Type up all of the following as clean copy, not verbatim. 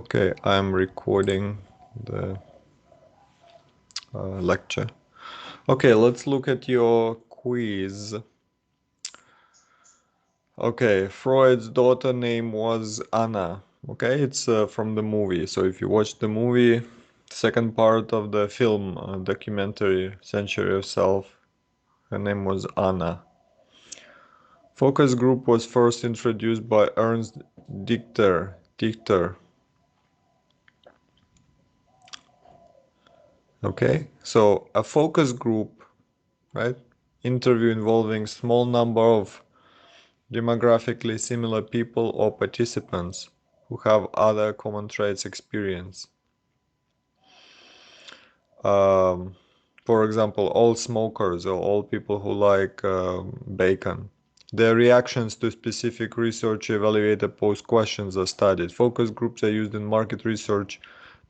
Okay, I'm recording the lecture. Okay, let's look at your quiz. Okay, Freud's daughter name was Anna. Okay, it's from the movie. So if you watch the movie, second part of the film documentary Century of Self, her name was Anna. Focus group was first introduced by Ernst Dichter. Okay, so a focus group, right? Interview involving small number of demographically similar people or participants who have other common traits experience. Um, for example, all smokers or all people who like bacon. Their reactions to specific research evaluated posed questions are studied. Focus groups are used in market research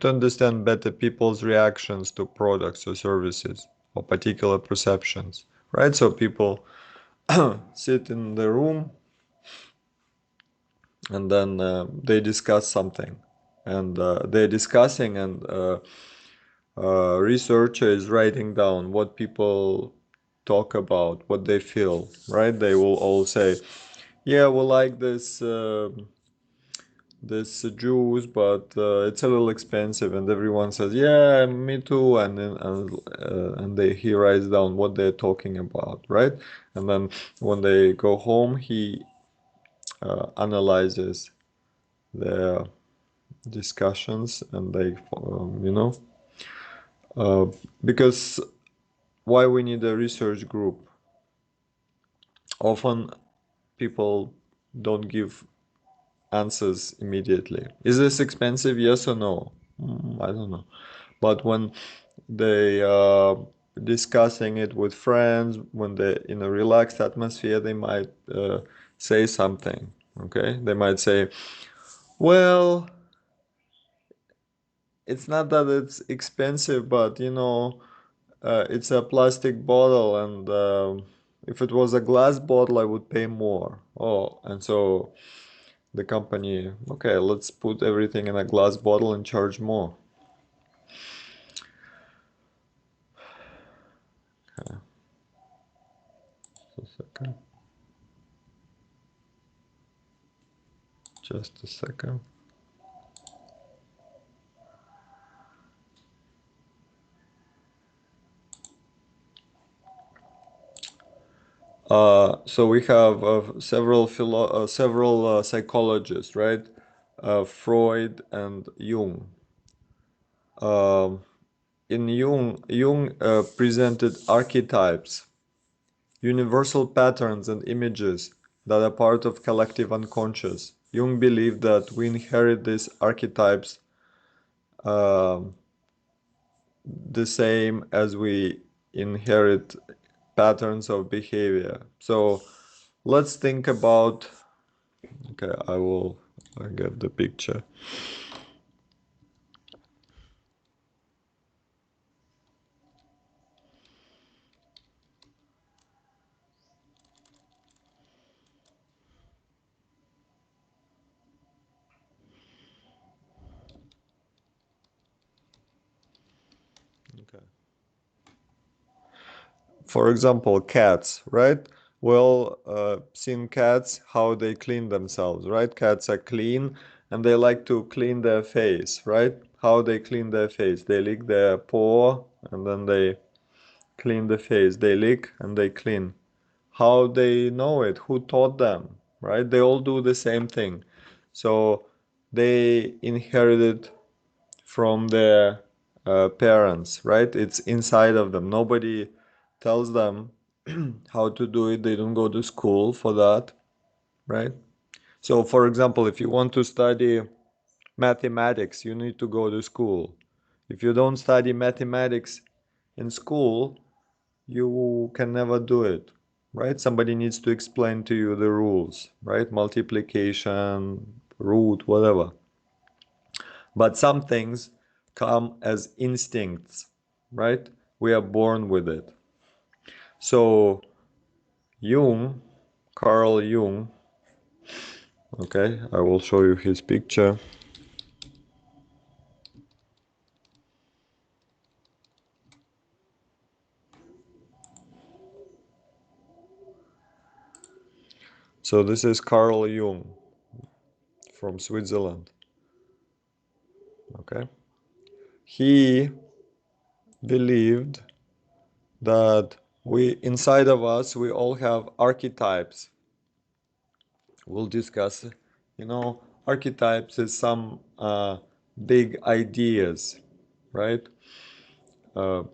to understand better people's reactions to products or services or particular perceptions, right? So people sit in the room and then they discuss something and they're discussing and researcher is writing down what people talk about, what they feel, right? They will all say, yeah, we like this juice, but it's a little expensive, and everyone says, yeah, me too, and then he writes down what they're talking about, right? And then when they go home, he analyzes their discussions and they uh, because why we need a research group. Often people don't give answers immediately. Is this expensive? Yes or no? I don't know. But when they discussing it with friends, when they're in a relaxed atmosphere, they might say something. Okay, they might say, well, it's not that it's expensive, but it's a plastic bottle, and if it was a glass bottle, I would pay more. Oh, and so the company, okay, let's put everything in a glass bottle and charge more. Okay. Just a second. Just a second. So we have several psychologists, right? Freud and Jung. Um, in Jung presented archetypes, universal patterns and images that are part of collective unconscious. Jung believed that we inherit these archetypes um, the same as we inherit patterns of behavior. So let's think about, okay, I get the picture. Okay. For example, cats, right? Well, seen cats, how they clean themselves, right? Cats are clean and they like to clean their face, right? How they clean their face. They lick their paw and then they clean the face. They lick and they clean. How they know it? Who taught them, right? They all do the same thing. So they inherited from their parents, right? It's inside of them. Nobody tells them how to do it. They don't go to school for that, right? So, for example, if you want to study mathematics, you need to go to school. If you don't study mathematics in school, you can never do it, right? Somebody needs to explain to you the rules, right? Multiplication, root, whatever. But some things come as instincts, right? We are born with it. So Jung, Carl Jung, okay, I will show you his picture. So this is Carl Jung from Switzerland. Okay. He believed that inside of us, we all have archetypes. We'll discuss, archetypes is some big ideas, right? Uh,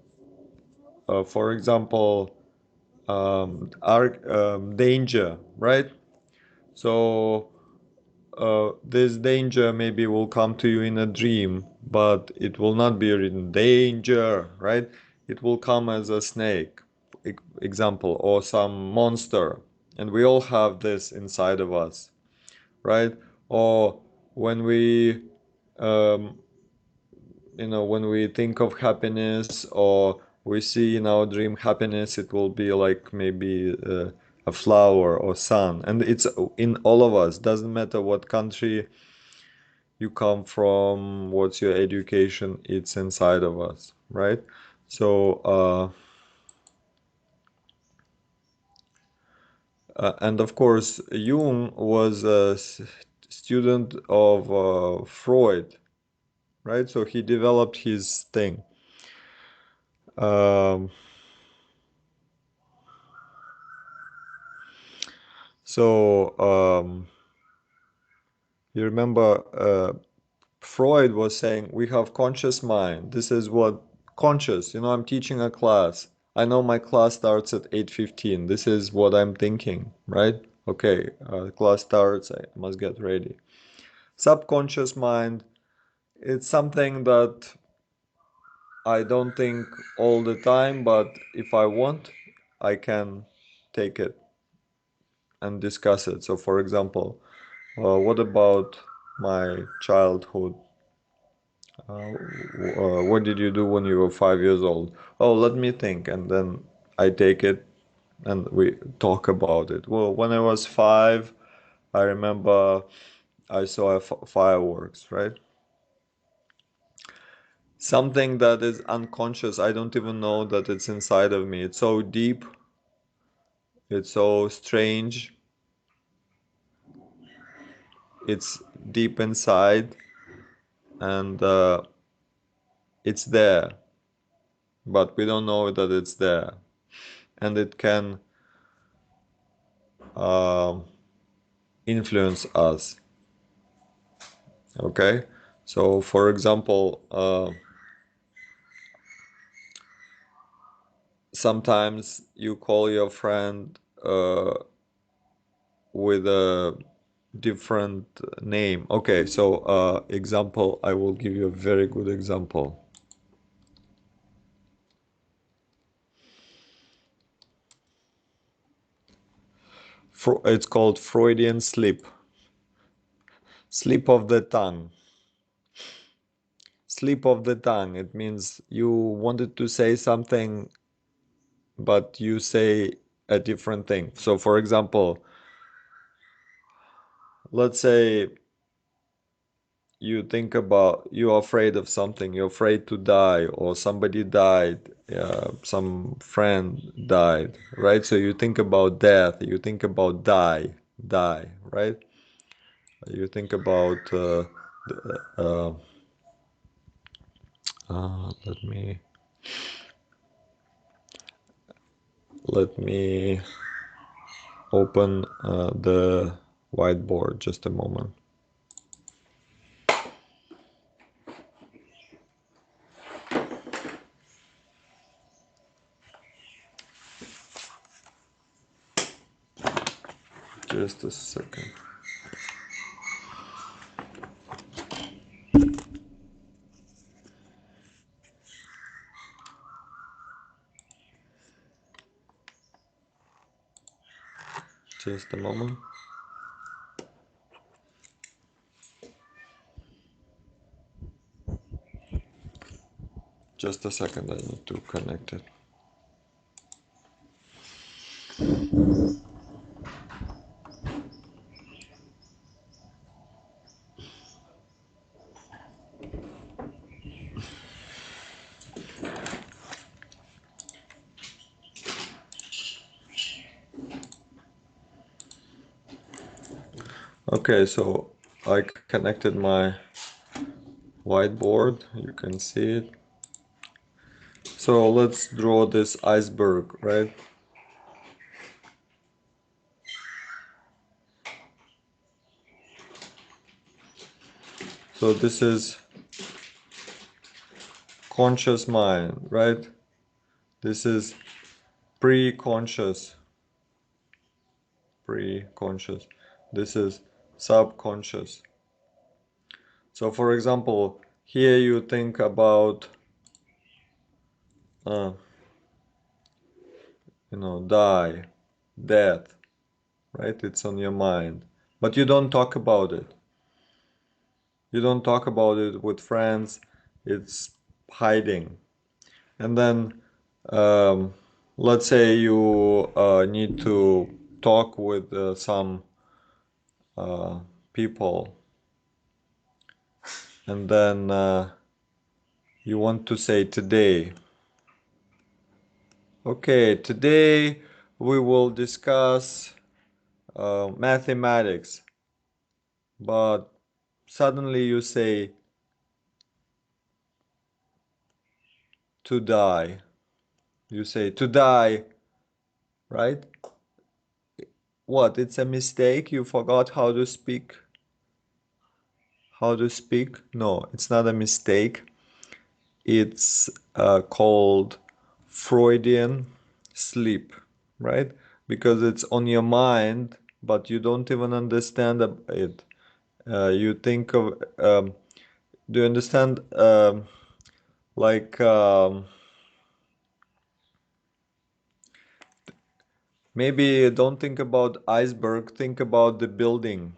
for example, danger, right? So this danger maybe will come to you in a dream, but it will not be written danger, right? It will come as a snake, example, or some monster. And we all have this inside of us, right? Or when we, um, when we think of happiness or we see in our dream happiness, it will be like maybe a flower or sun. And it's in all of us. Doesn't matter what country you come from, what's your education, it's inside of us, right? So, and of course, Jung was a student of Freud, right? So he developed his thing. Um, so you remember Freud was saying we have conscious mind. This is what conscious. I'm teaching a class. I know my class starts at 8:15. This is what I'm thinking, right? Okay, class starts. I must get ready. Subconscious mind. It's something that I don't think all the time, but if I want, I can take it and discuss it. So, for example, what about my childhood? What did you do when you were 5 years old? Oh, let me think. And then I take it and we talk about it. Well, when I was 5, I remember I saw fireworks, right? Something that is unconscious. I don't even know that it's inside of me. It's so deep. It's so strange. It's deep inside and it's there, but we don't know that it's there. And it can influence us. Okay, so for example, sometimes you call your friend with a different name. Okay, so example, I will give you a very good example. It's called Freudian sleep. Sleep of the tongue. Sleep of the tongue. It means you wanted to say something, but you say a different thing. So, for example, let's say you're afraid of something, you're afraid to die, or somebody died, some friend died, right? So you think about death, you think about die, right? You think about uh, let me open the whiteboard, just a moment. Just a second. Just a moment. Just a second, I need to connect it. Okay, so I connected my whiteboard. You can see it. So let's draw this iceberg, right? So this is conscious mind, right? This is pre-conscious, pre-conscious. This is subconscious. So for example, here you think about, uh, die, death, right? It's on your mind, but you don't talk about it. You don't talk about it with friends. It's hiding. And then, um, let's say you need to talk with some people, and then you want to say today. Okay, today we will discuss mathematics, but suddenly you say to die. You say to die, right? What? It's a mistake? You forgot how to speak? How to speak? No, it's not a mistake. It's called Freudian sleep, right? Because it's on your mind, but you don't even understand it. You think of, do you understand? Like, maybe don't think about iceberg, think about the building.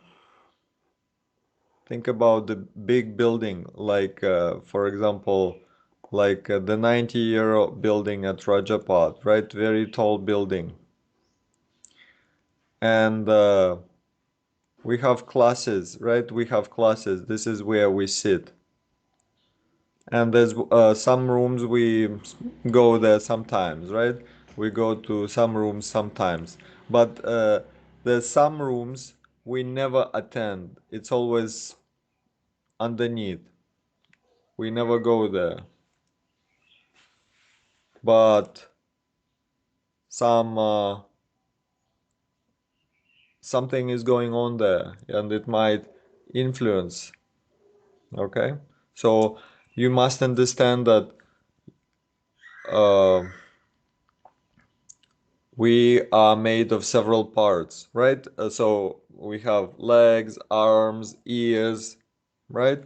Think about the big building, like, for example, like the 90-year building at Rajapat, right? Very tall building. And we have classes, right? We have classes. This is where we sit. And there's some rooms we go there sometimes, right? We go to some rooms sometimes. But there's some rooms we never attend. It's always underneath. We never go there. But some something is going on there, and it might influence. Okay, so you must understand that uh, we are made of several parts, right? So we have legs, arms, ears, right?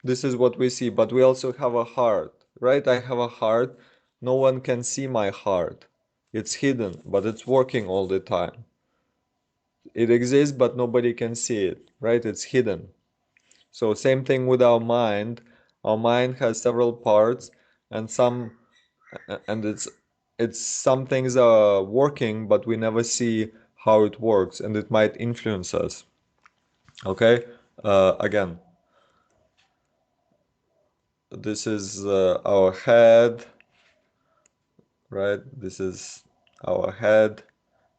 This is what we see, but we also have a heart, right? I have a heart. No one can see my heart. It's hidden, but it's working all the time. It exists, but nobody can see it, right? It's hidden. So same thing with our mind. Our mind has several parts, and it's some things are working, but we never see how it works, and it might influence us. Okay, again, this is our head, right? This is our head.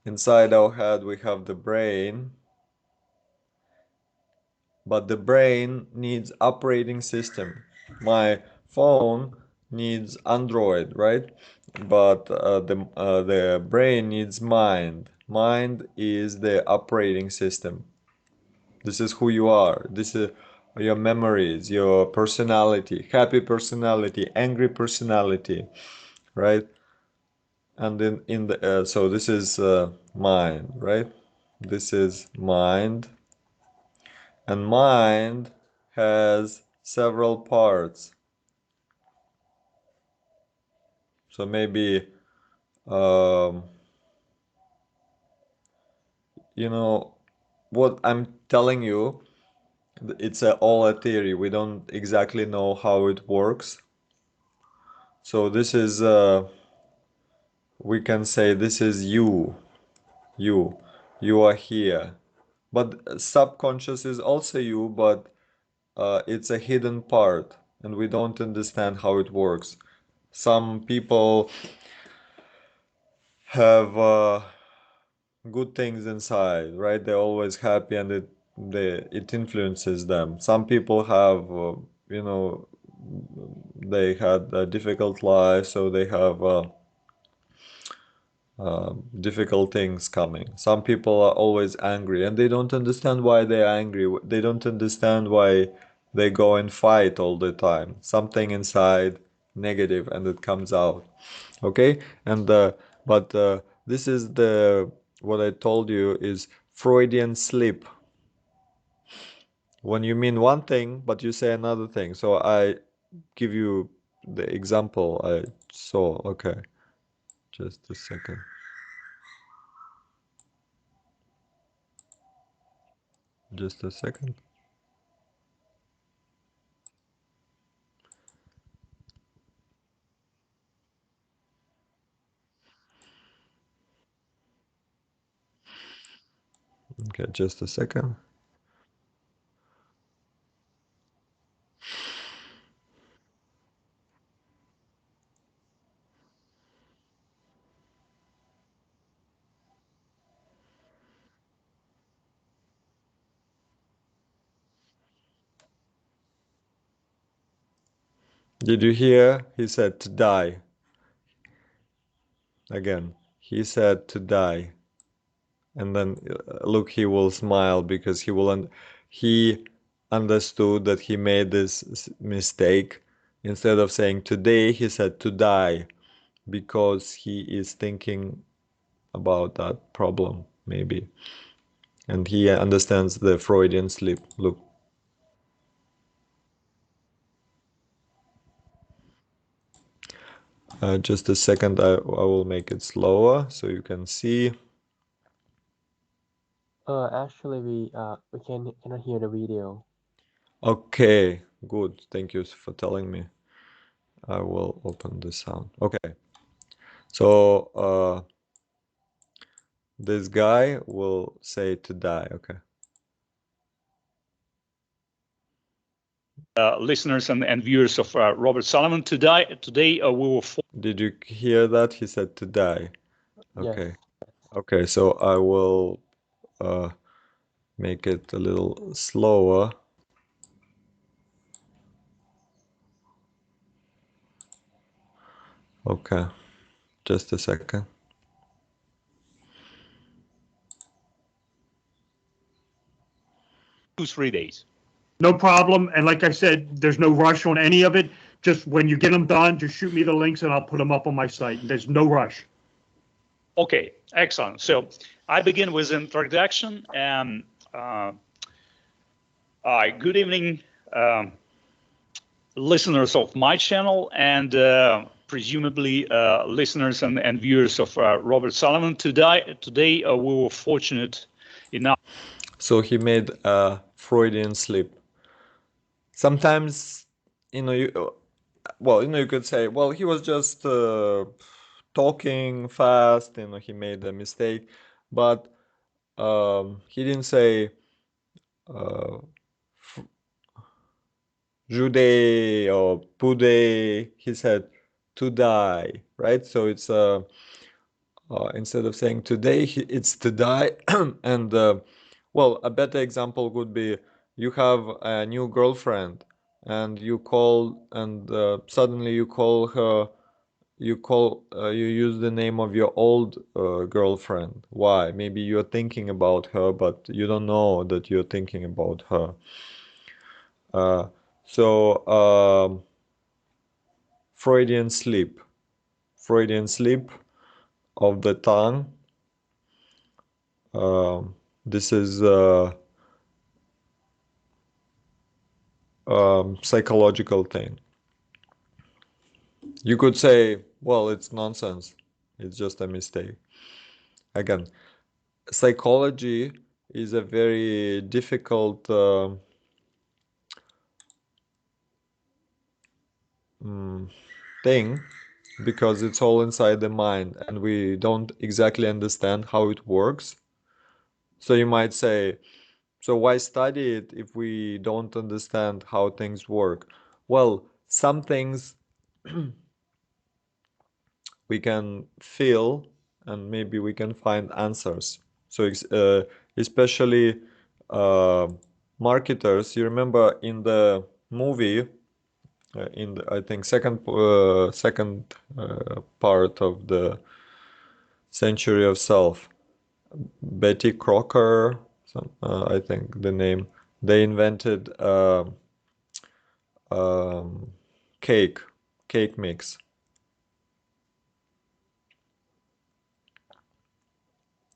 Inside our head, we have the brain, but the brain needs operating system. My phone needs Android, right? But the brain needs mind. Mind is the operating system. This is who you are. This is your memories, your personality, happy personality, angry personality, right? And then in the so this is mind, right? This is mind, and mind has several parts. So maybe um, what I'm telling you, it's all a theory. We don't exactly know how it works. So this is we can say this is you. You. You are here. But subconscious is also you, but it's a hidden part, and we don't understand how it works. Some people have good things inside, right? They're always happy, and it influences them. Some people have, they had a difficult life, so they have difficult things coming. Some people are always angry and they don't understand why they're angry. They don't understand why they go and fight all the time. Something inside negative and it comes out. Okay? And but this is the what I told you is Freudian sleep. When you mean one thing but you say another thing. So I give you the example I saw. Okay. Just a second. Just a second. Okay, just a second. Did you hear? He said to die. Again, he said to die. And then look, he will smile because he understood that he made this mistake. Instead of saying today, he said to die because he is thinking about that problem, maybe. And he understands the Freudian sleep. Look. Just a second, I will make it slower so you can see. Actually, we cannot hear the video. Okay, good. Thank you for telling me. I will open the sound. Okay. So this guy will say to die. Okay. Listeners and viewers of Robert Solomon. Today we will. Did you hear that? He said to die. Okay. Yes. Okay, so I will make it a little slower. Okay. Just a second. 2-3 days. No problem. And like I said, there's no rush on any of it. Just when you get them done, just shoot me the links and I'll put them up on my site. There's no rush. Okay, excellent. So I begin with introduction. Good evening, listeners of my channel and presumably listeners and viewers of Robert Solomon. Today we were fortunate enough. So he made a Freudian slip. Sometimes, you could say, well, he was just talking fast, he made a mistake, but he didn't say uh, Jude or Pude, he said to die, right? So it's instead of saying today, it's to die. And well, a better example would be you have a new girlfriend and you call and suddenly you use the name of your old girlfriend. Why? Maybe you're thinking about her, but you don't know that you're thinking about her. Uh, so Freudian sleep. Freudian sleep of the tongue. This is psychological thing. You could say, well, it's nonsense. It's just a mistake. Again, psychology is a very difficult thing because it's all inside the mind and we don't exactly understand how it works. So you might say, so why study it if we don't understand how things work? Well, some things we can feel and maybe we can find answers. So especially marketers. You remember in the movie, in the, I think second part of the Century of Self, Betty Crocker, I think the name, they invented um, cake mix.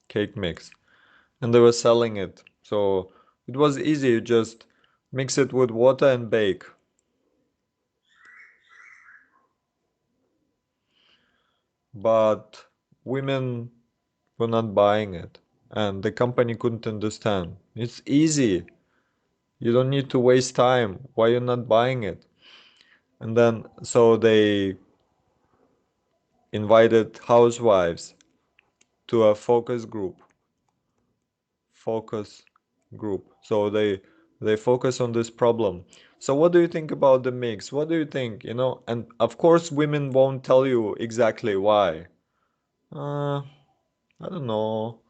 Cake mix, and they were selling it. So it was easy, you just mix it with water and bake. But women were not buying it, and the company couldn't understand. It's easy. You don't need to waste time. Why you're not buying it? And then so they invited housewives to a focus group. So they focus on this problem. So what do you think about the mix? What do you think, and of course women won't tell you exactly why. I don't know.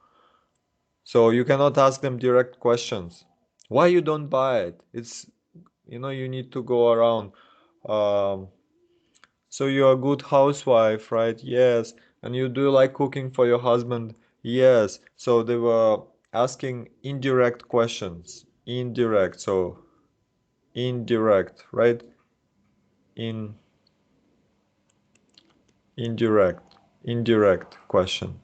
So you cannot ask them direct questions. Why you don't buy it? It's, you need to go around. um So you're a good housewife, right? Yes. And you do like cooking for your husband? Yes. So they were asking indirect questions. Indirect. So indirect, right? In indirect question.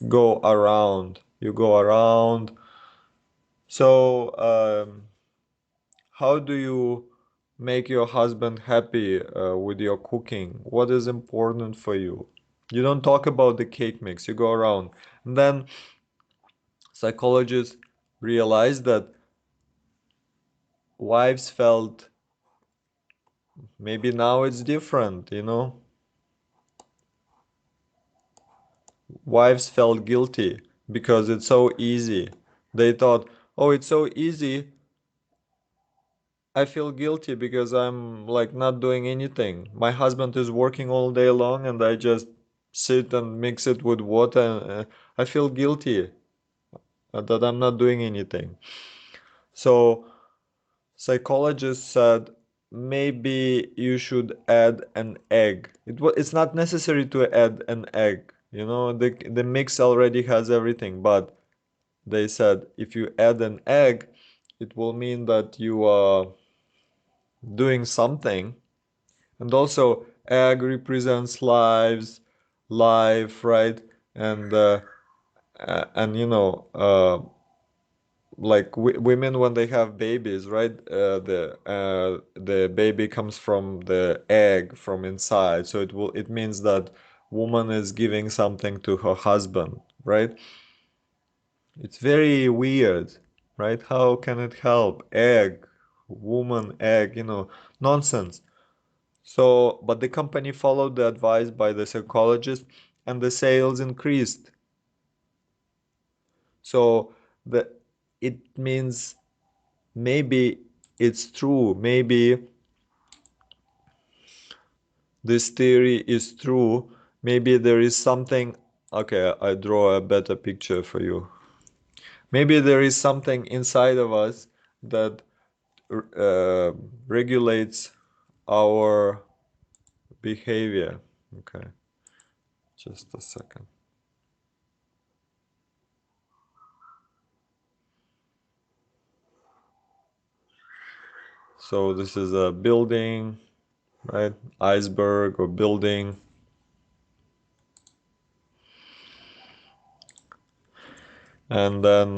Go around. You go around. So how do you make your husband happy with your cooking? What is important for you? You don't talk about the cake mix, you go around. And then psychologists realized that wives felt, maybe now it's different, wives felt guilty because it's so easy. They thought, oh, it's so easy, I feel guilty because I'm like not doing anything. My husband is working all day long and I just sit and mix it with water. And, I feel guilty that I'm not doing anything. So psychologists said maybe you should add an egg. It's not necessary to add an egg. The mix already has everything, but they said if you add an egg, it will mean that you are doing something. And also egg represents life, right? And and like women when they have babies, right? The baby comes from the egg from inside, so it means that woman is giving something to her husband, right? It's very weird, right? How can it help? Egg, woman, egg, nonsense. So, but the company followed the advice by the psychologist and the sales increased. So the it means maybe it's true. Maybe this theory is true. Maybe there is something. Okay, I draw a better picture for you. Maybe there is something inside of us that uh, regulates our behavior. Okay, just a second. So this is a building, right? Iceberg or building. And then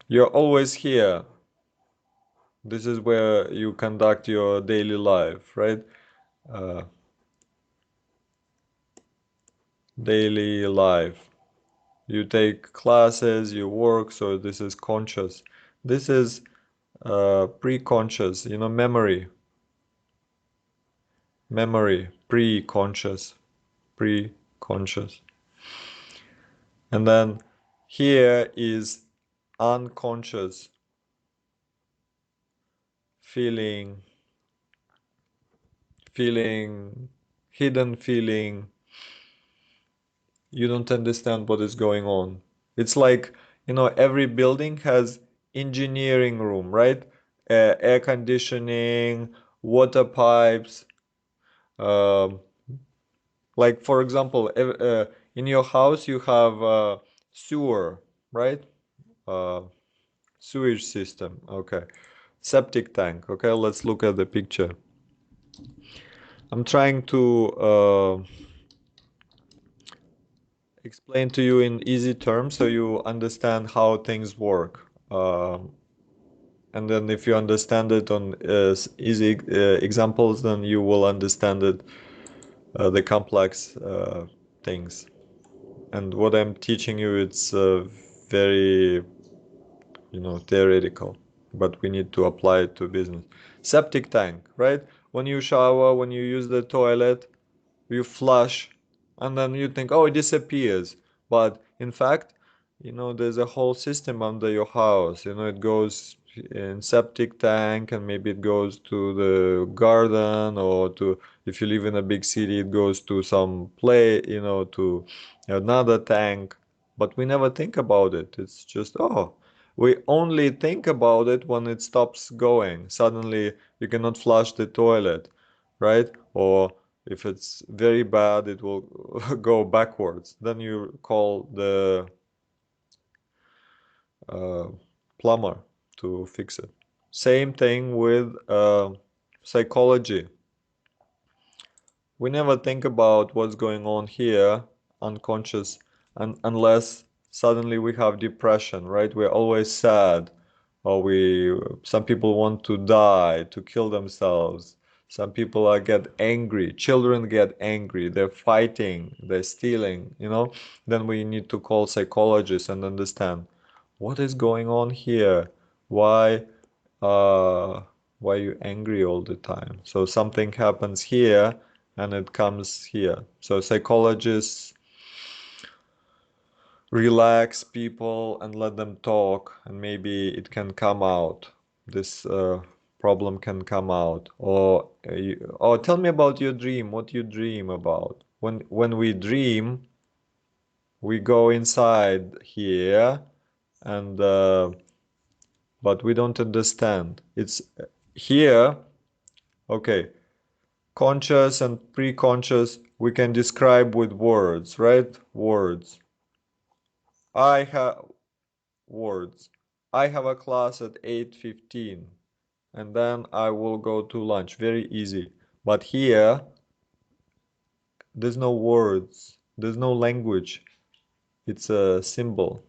you're always here. This is where you conduct your daily life, right? Uh, daily life. You take classes, you work, so this is conscious. This is pre-conscious, memory. Memory, pre-conscious, pre-conscious. And then here is unconscious, feeling, hidden feeling. You don't understand what is going on. It's like you know, every building has engineering room, right? Air conditioning, water pipes. Um, like for example, in your house you have sewer, right? Uh, Sewage system. Okay. Septic tank. Okay, let's look at the picture. I'm trying to explain to you in easy terms so you understand how things work. And then if you understand it on easy examples, then you will understand it, the complex things. And what I'm teaching you, it's very, you know, theoretical, but we need to apply it to business. Septic tank, right? When you shower, when you use the toilet, you flush, and then you think, oh, it disappears. But in fact, you know, there's a whole system under your house. You know, it goes in septic tank, and maybe it goes to the garden, or to, if you live in a big city, it goes to some play, you know, to another tank. But we never think about it. It's just, oh, we only think about it when it stops going. Suddenly, you cannot flush the toilet, right? Or if it's very bad, it will go backwards. Then you call the uh, plumber to fix it. Same thing with psychology. We never think about what's going on here, unconscious, unless suddenly we have depression, right? We're always sad, or some people want to die, to kill themselves. Some people get angry. Children get angry. They're fighting. They're stealing. You know. Then we need to call psychologists and understand what is going on here. Why, uh, why are you angry all the time? So something happens here, and it comes here. So psychologists relax people and let them talk, and maybe it can come out. This problem can come out. Or tell me about your dream. What you dream about? When we dream, we go inside here, and but we don't understand. It's here. Okay, conscious and preconscious we can describe with words, right? Words. I have words. I have a class at 8:15, and then I will go to lunch. Very easy. But here, there's no words. There's no language. It's a symbol.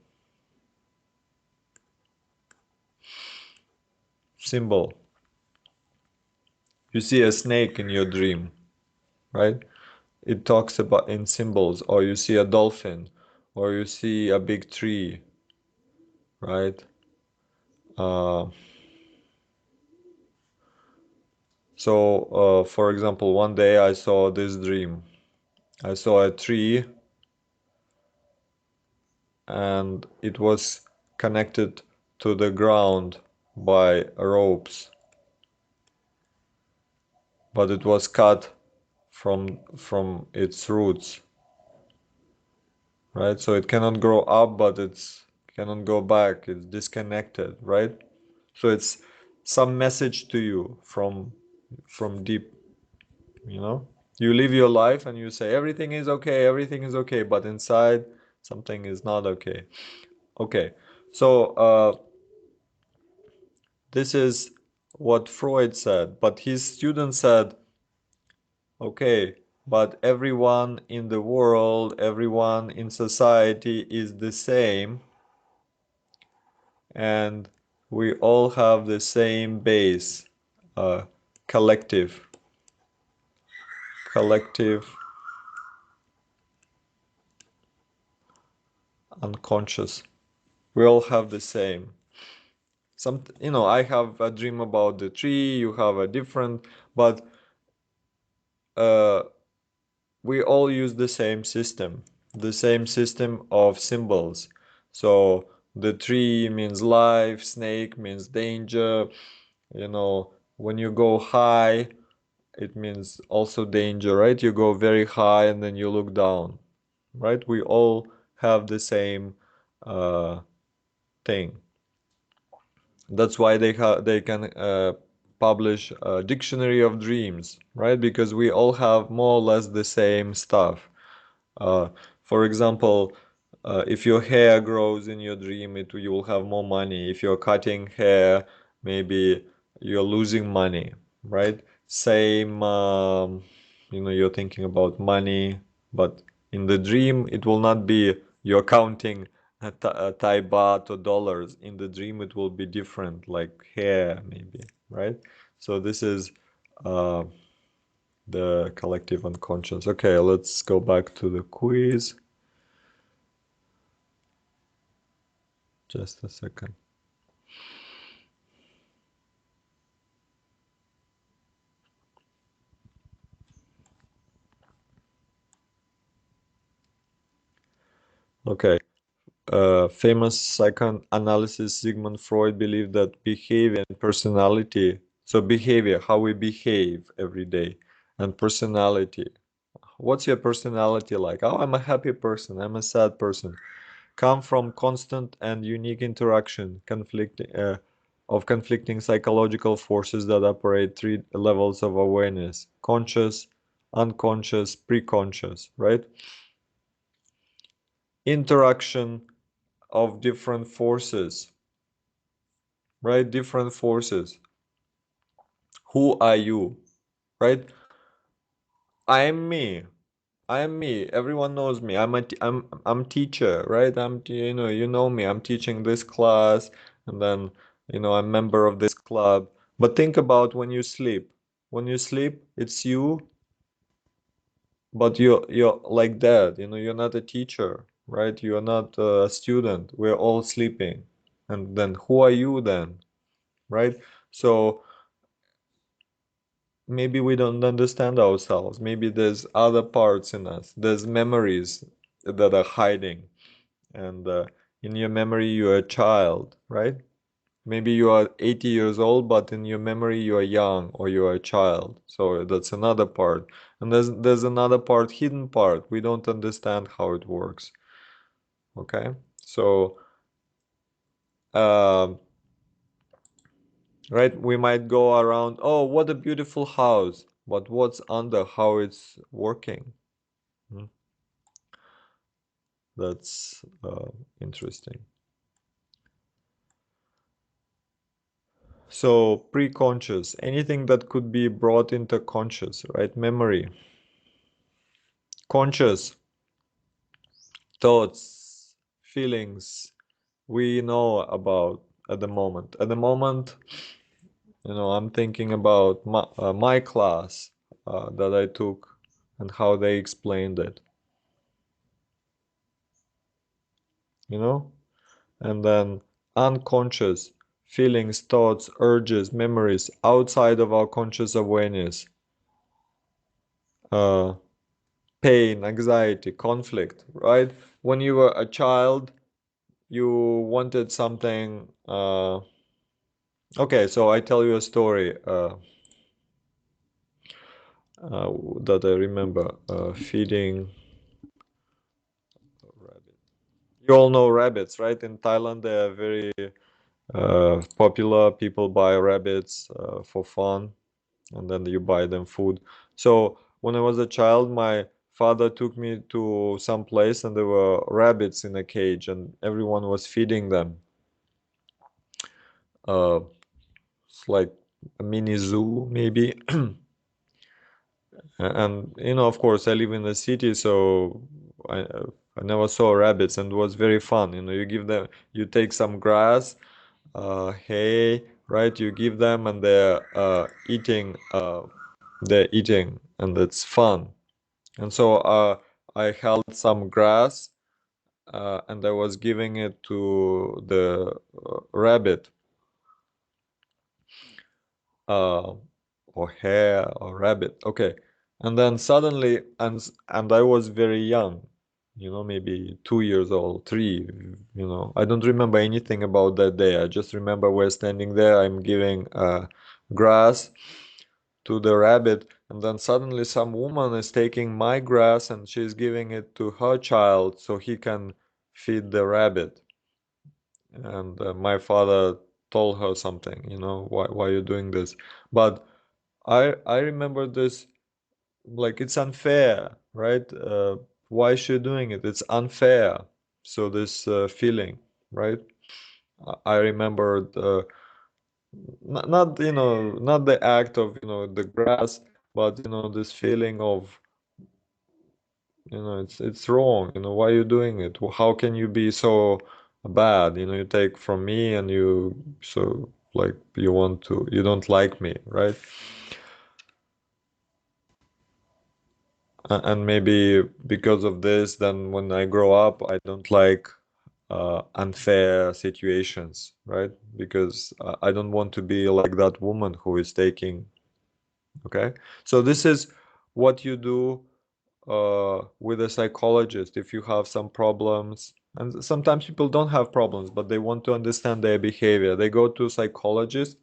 Symbol. You see a snake in your dream, right? It talks about in symbols. Or you see a dolphin, or you see a big tree, right? So, for example, one day I saw this dream. I saw a tree, and it was connected to the ground by ropes, but it was cut from its roots, right? So it cannot grow up, but it's cannot go back. It's disconnected, right? So it's some message to you from deep, you know? You live your life and you say everything is okay, but inside something is not okay. Okay, so this is what Freud said, but his student said, okay, but everyone in the world, everyone in society is the same, and we all have the same base, uh, collective unconscious. We all have the same. You know, I have a dream about the tree, you have a different, but we all use the same system of symbols. So the tree means life, snake means danger, you know, when you go high, it means also danger, right? You go very high and then you look down, right? We all have the same thing. That's why they can publish a dictionary of dreams, right? Because we all have more or less the same stuff. For example, if your hair grows in your dream, you will have more money. If you're cutting hair, maybe you're losing money, right? Same, you're thinking about money, but in the dream, it will not be you're counting Thai baht or dollars. In the dream, it will be different, like hair, maybe, right? So this is the collective unconscious. Okay, let's go back to the quiz. Just a second. Okay. Famous psychoanalysis Sigmund Freud believed that behavior and personality, so behavior, how we behave every day, and personality. What's your personality like? Oh, I'm a happy person, I'm a sad person. Come from constant and unique interaction, of conflicting psychological forces that operate three levels of awareness: conscious, unconscious, preconscious, right? Interaction of different forces, right? Different forces. Who are you, right? I am me. I am me. Everyone knows me. I'm teacher, right? You know me. I'm teaching this class, and then I'm member of this club. But think about when you sleep. When you sleep, it's you, but you're like that. You're not a teacher, right? You're not a student. We're all sleeping, and then who are you then, right? So maybe we don't understand ourselves. Maybe there's other parts in us. There's memories that are hiding. And in your memory, you're a child, right? Maybe you are 80 years old, but in your memory, you are young or you are a child. So that's another part. And there's another part, hidden part. We don't understand how it works. Okay? So, right, we might go around, oh, what a beautiful house. But what's under how it's working? That's interesting. So pre-conscious, anything that could be brought into conscious, right? Memory. Conscious, thoughts, feelings we know about at the moment. At the moment, I'm thinking about my class that I took and how they explained it. And then unconscious feelings, thoughts, urges, memories outside of our conscious awareness. Pain, anxiety, conflict, right? When you were a child, you wanted something. Okay, so I tell you a story that I remember feeding a rabbit. You all know rabbits, right? In Thailand, they are very popular. People buy rabbits for fun, and then you buy them food. So when I was a child, my father took me to some place and there were rabbits in a cage and everyone was feeding them. It's like a mini zoo maybe. And of course I live in the city, so I never saw rabbits, and it was very fun. You take some grass, hay, right? You give them and they're eating and it's fun. And so I held some grass and I was giving it to the rabbit or hare or rabbit. Okay. And then suddenly, and I was very young, maybe 2 years old, three, I don't remember anything about that day. I just remember we're standing there, I'm giving grass to the rabbit, and then suddenly some woman is taking my grass and she's giving it to her child so he can feed the rabbit. and my father told her something, you know, why you're doing this. But I remember this, like, it's unfair, right? Why is she doing it? It's unfair. So this feeling, right? I remember not, you know, not the act of, you know, the grass, but, you know, this feeling of, you know, it's wrong, you know, why are you doing it? How can you be so bad? You know, you take from me and you, so like you want to, you don't like me, right? And maybe because of this, then when I grow up, I don't like unfair situations, right? Because I don't want to be like that woman who is taking, okay? So this is what you do with a psychologist if you have some problems. And sometimes people don't have problems, but they want to understand their behavior. They go to a psychologist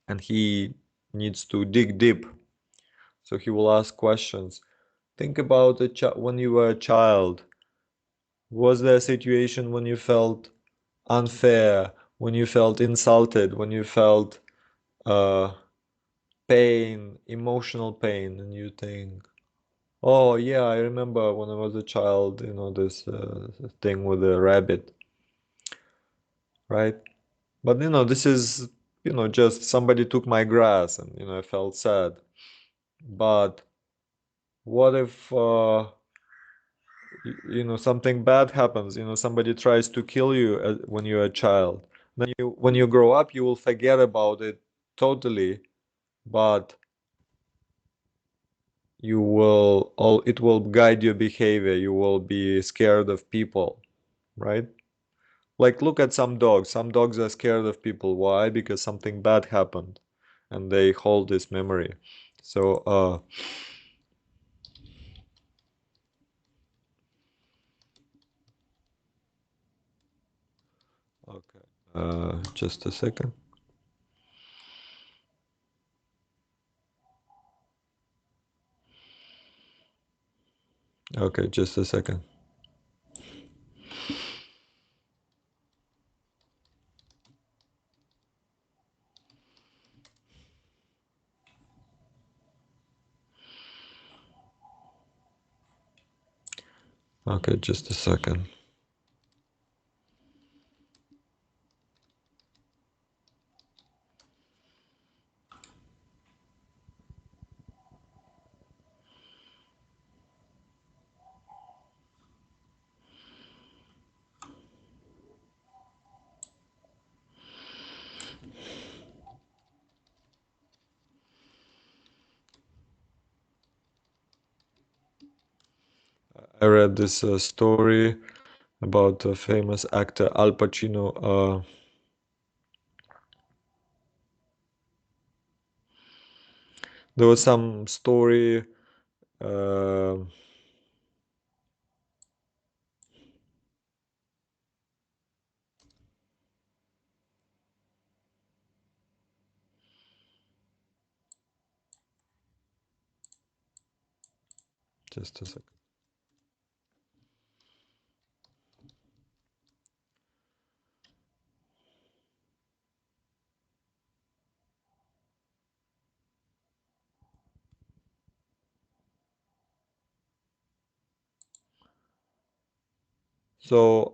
and he needs to dig deep. So he will ask questions. Think about when you were a child. Was there a situation when you felt unfair, when you felt insulted, when you felt uh, pain, emotional pain, and you think, oh yeah, I remember when I was a child, you know, this thing with the rabbit, right? But you know, this is, you know, just somebody took my grass and, you know, I felt sad. But what if, you know, something bad happens, you know, somebody tries to kill you when you're a child. Then when you grow up, you will forget about it totally, but it will guide your behavior. You will be scared of people, right? Like, look at some dogs. Some dogs are scared of people. Why? Because something bad happened and they hold this memory. So, okay. Just a second. Okay, just a second. Okay, just a second. I read this story about a famous actor, Al Pacino. There was some story. Uh, just a second. So,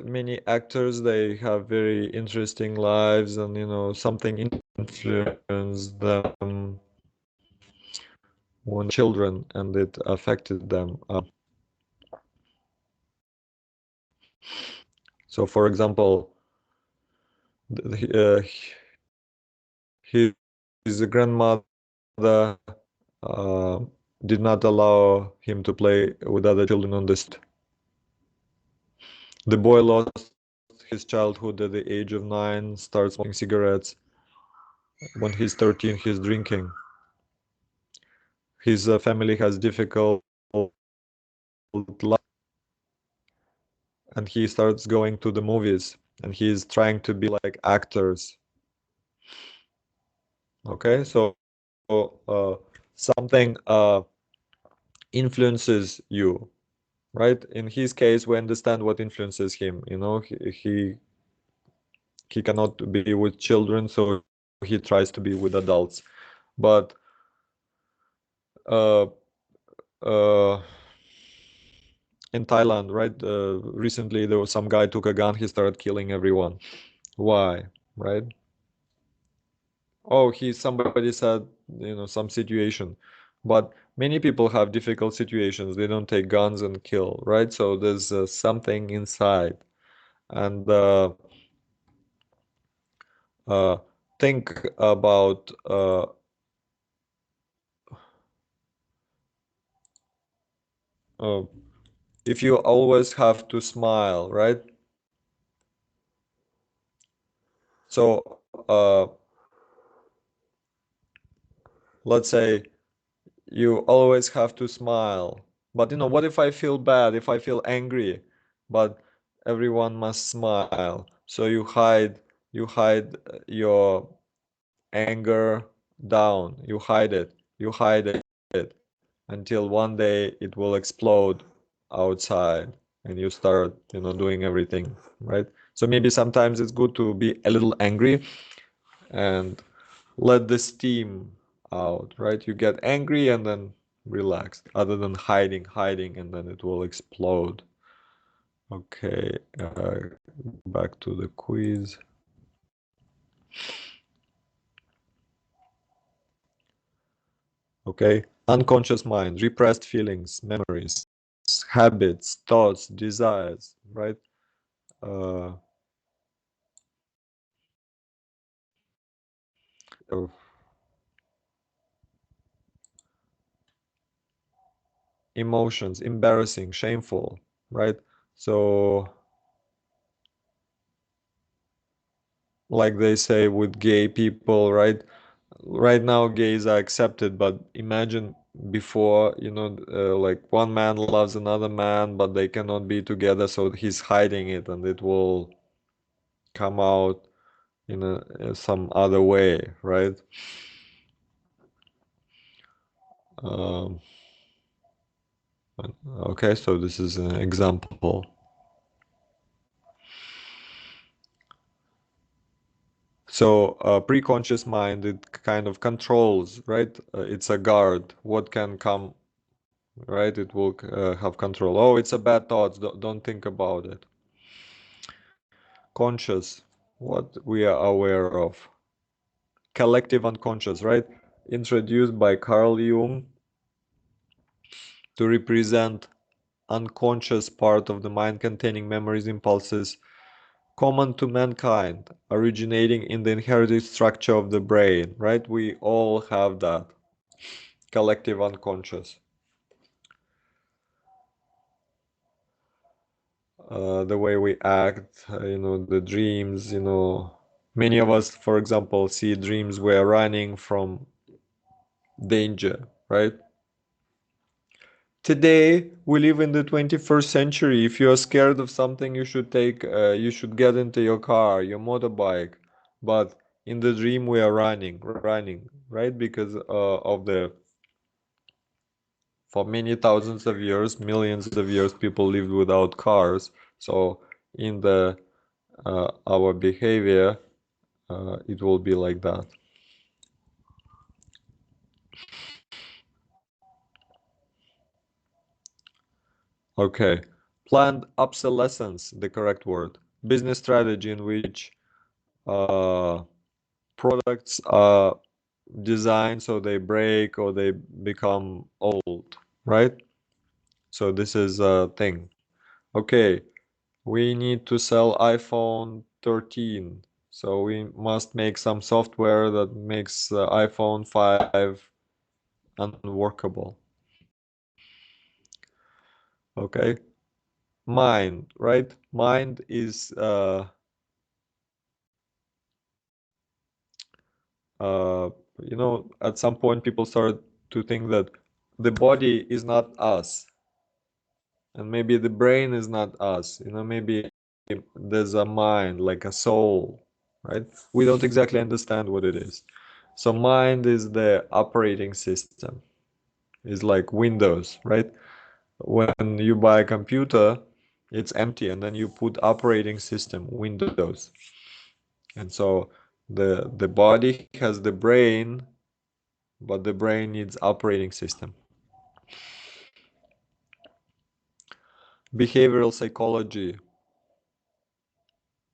many actors, they have very interesting lives, and you know, something influenced them when children, and it affected them. So, for example, his grandmother uh, did not allow him to play with other children on the street. The boy lost his childhood at the age of 9, starts smoking cigarettes. When he's 13, he's drinking. His family has difficult life, and he starts going to the movies, and he's trying to be like actors. Okay, so something influences you, right? In his case, we understand what influences him. He cannot be with children, so he tries to be with adults. But in Thailand, right? Recently, there was some guy took a gun. He started killing everyone. Why, right? Oh, somebody said, some situation. But many people have difficult situations. They don't take guns and kill, right? So there's something inside. And think about if you always have to smile, right? So let's say you always have to smile. But what if I feel bad, if I feel angry, but everyone must smile. So you hide your anger down. You hide it until one day it will explode outside and you start, doing everything, right? So maybe sometimes it's good to be a little angry and let the steam out, right? You get angry and then relax, other than hiding, and then it will explode. Okay, back to the quiz. Okay, unconscious mind, repressed feelings, memories, habits, thoughts, desires, right? Emotions, embarrassing, shameful, right? So like they say with gay people, right? Right now gays are accepted, but imagine before, like one man loves another man, but they cannot be together, so he's hiding it and it will come out in some other way, right? Um, okay, so this is an example. So preconscious mind, it kind of controls, right? It's a guard. What can come, right? It will have control. Oh, it's a bad thought. Don't think about it. Conscious, what we are aware of. Collective unconscious, right? Introduced by Carl Jung to represent unconscious part of the mind containing memories, impulses, common to mankind, originating in the inherited structure of the brain, right? We all have that collective unconscious. The way we act, the dreams, many of us, for example, see dreams we're running from danger, right? Today, we live in the 21st century. If you're scared of something, you should get into your car, your motorbike. But in the dream, we are running, right? Because for many thousands of years, millions of years, people lived without cars. So in our behavior, it will be like that. Okay, planned obsolescence, the correct word. Business strategy in which products are designed so they break or they become old, right? So this is a thing. Okay, we need to sell iPhone 13. So we must make some software that makes iPhone 5 unworkable. Okay, mind, right? Mind is at some point people start to think that the body is not us, and maybe the brain is not us. Maybe there's a mind, like a soul, right? We don't exactly understand what it is. So mind is the operating system, is like Windows, right? when you buy a computer, it's empty, and then you put operating system, Windows. And so the body has the brain, but the brain needs operating system. Behavioral psychology.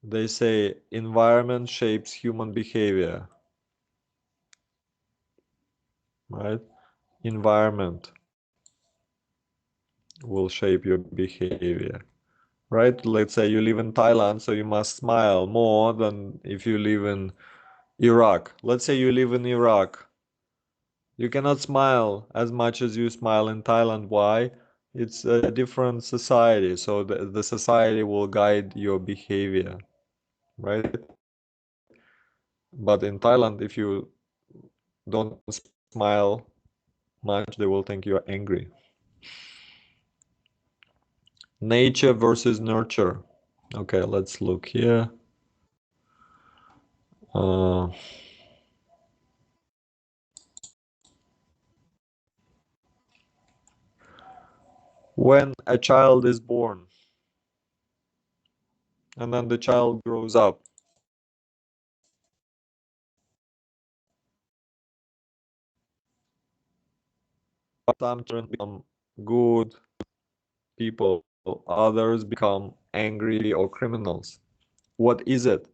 They say environment shapes human behavior. Right? Environment will shape your behavior. Right? Let's say you live in Thailand, so you must smile more than if you live in Iraq. Let's say you live in Iraq. You cannot smile as much as you smile in Thailand. Why? It's a different society, so the society will guide your behavior, right? But in Thailand, if you don't smile much, they will think you're angry. Nature versus nurture. Okay, let's look here. When a child is born and then the child grows up, some children become good people, others become angry or criminals. What is it?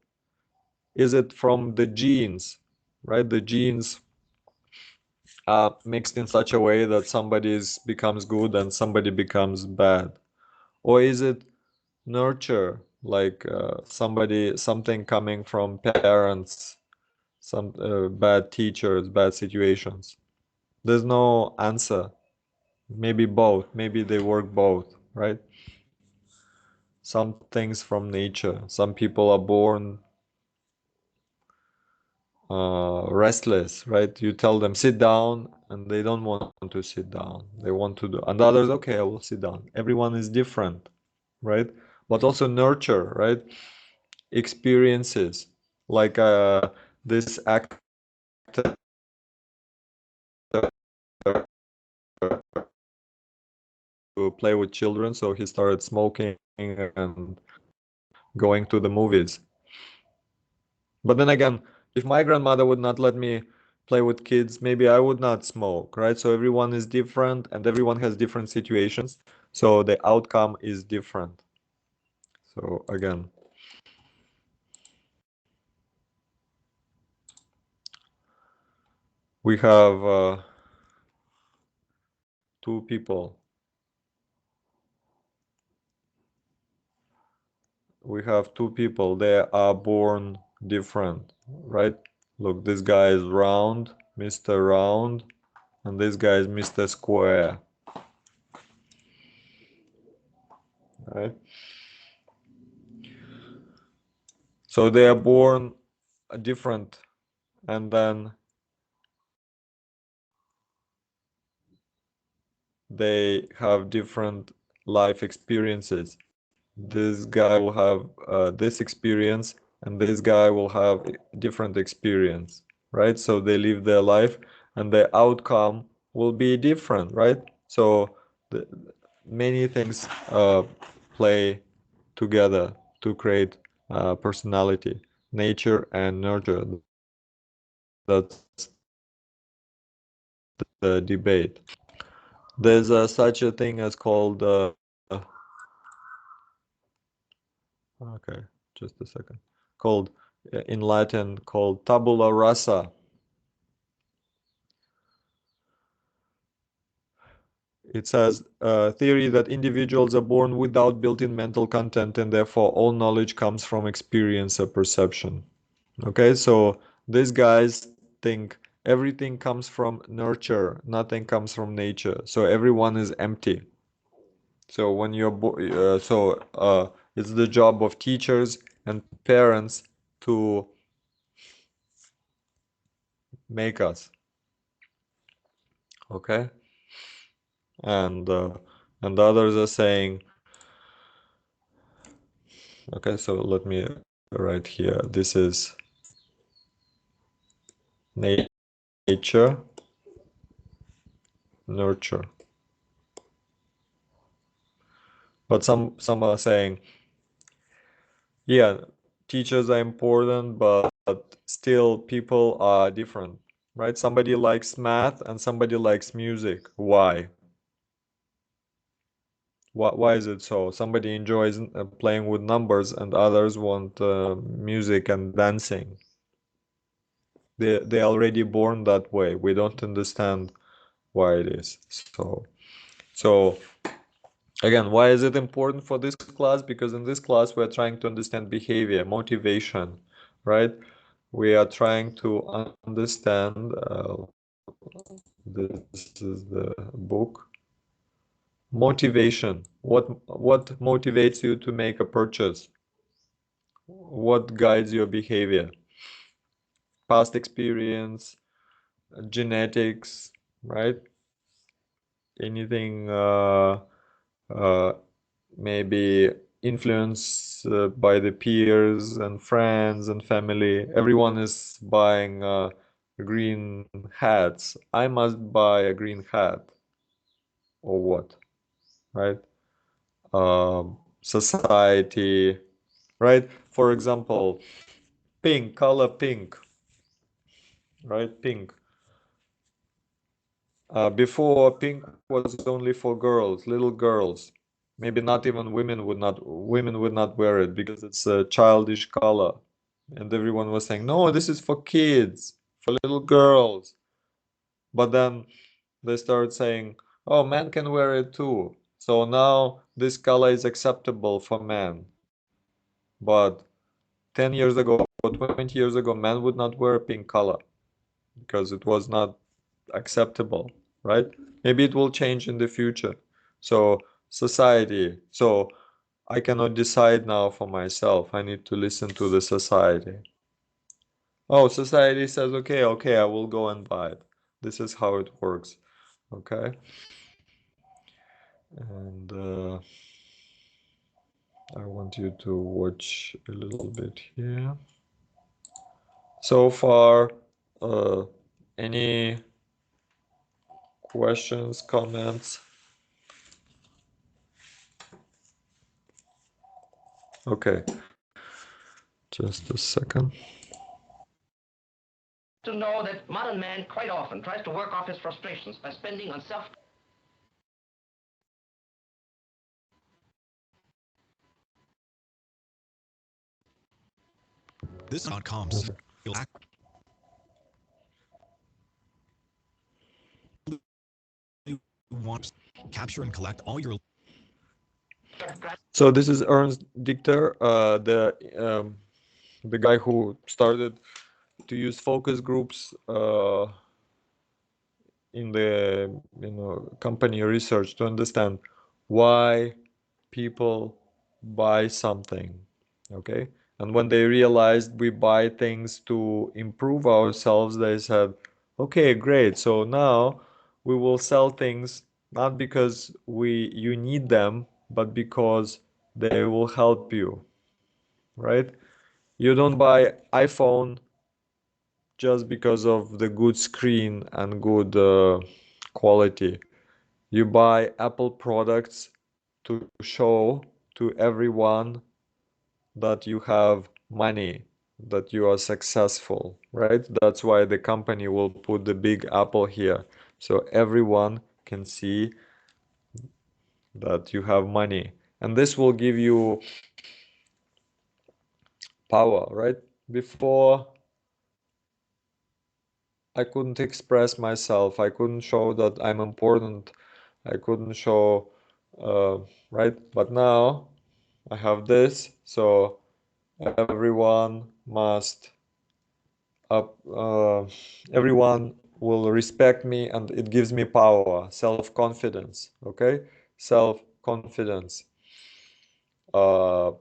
Is it from the genes, right? The genes are mixed in such a way that somebody becomes good and somebody becomes bad? Or is it nurture, like something coming from parents, some bad teachers, bad situations? There's no answer. Maybe both. Maybe they work both, right? Some things from nature. Some people are born restless, right? You tell them sit down and they don't want to sit down. They want to do, and others, okay, I will sit down. Everyone is different, right? But also nurture, right? Experiences, like this actor to play with children, so he started smoking and going to the movies. But then again, if my grandmother would not let me play with kids, maybe I would not smoke, right? So everyone is different and everyone has different situations. So the outcome is different. So again, we have two people. We have two people. They are born different, right? Look, this guy is round, Mr. Round, and this guy is Mr. Square, right? So they are born different, and then they have different life experiences. This guy will have this experience, and this guy will have different experience, right? So they live their life, and the outcome will be different, right? So many things play together to create personality, nature and nurture. That's the debate. There's such a thing as called okay, just a second. Called in Latin called tabula rasa. It says theory that individuals are born without built-in mental content and therefore all knowledge comes from experience or perception. Okay, so these guys think everything comes from nurture, nothing comes from nature. So everyone is empty. So when you're it's the job of teachers and parents to make us, okay? And others are saying, okay, so let me write here. This is nature, nurture. But some are saying, yeah, teachers are important, but still people are different, right? Somebody likes math and somebody likes music. Why? Why is it so? Somebody enjoys playing with numbers and others want music and dancing. They're already born that way. We don't understand why it is. So again, why is it important for this class? Because in this class we're trying to understand behavior, motivation, right? We are trying to understand, this is the book, motivation. What motivates you to make a purchase? What guides your behavior? Past experience, genetics, right? Anything maybe influence by the peers and friends and family. Everyone is buying green hats. I must buy a green hat, or what, right? Society, right? For example, pink, color pink, right? Pink. Before, pink was only for girls, little girls. Maybe not even women would not wear it because it's a childish color. And everyone was saying, no, this is for kids, for little girls. But then they started saying, oh, men can wear it too. So now this color is acceptable for men. But 10 years ago or 20 years ago, men would not wear a pink color because it was not acceptable, right? Maybe it will change in the future. So society. So I cannot decide now for myself. I need to listen to the society. Oh, society says, okay, I will go and buy it. This is how it works. Okay. And I want you to watch a little bit here. So far, any questions, comments? Okay, just a second. To know that modern man quite often tries to work off his frustrations by spending on self. This .com's you'll want to capture and collect all your. So this is Ernst Dichter, the guy who started to use focus groups in the company research to understand why people buy something. Okay, and when they realized we buy things to improve ourselves, they said, okay, great, so now we will sell things not because you need them, but because they will help you, right? You don't buy iPhone just because of the good screen and good quality. You buy Apple products to show to everyone that you have money, that you are successful, right? That's why the company will put the big Apple here, so everyone can see that you have money. And this will give you power, right? Before, I couldn't express myself. I couldn't show that I'm important. I couldn't show, right? But now I have this, so everyone must everyone will respect me, and it gives me power, self-confidence. Okay, self-confidence. So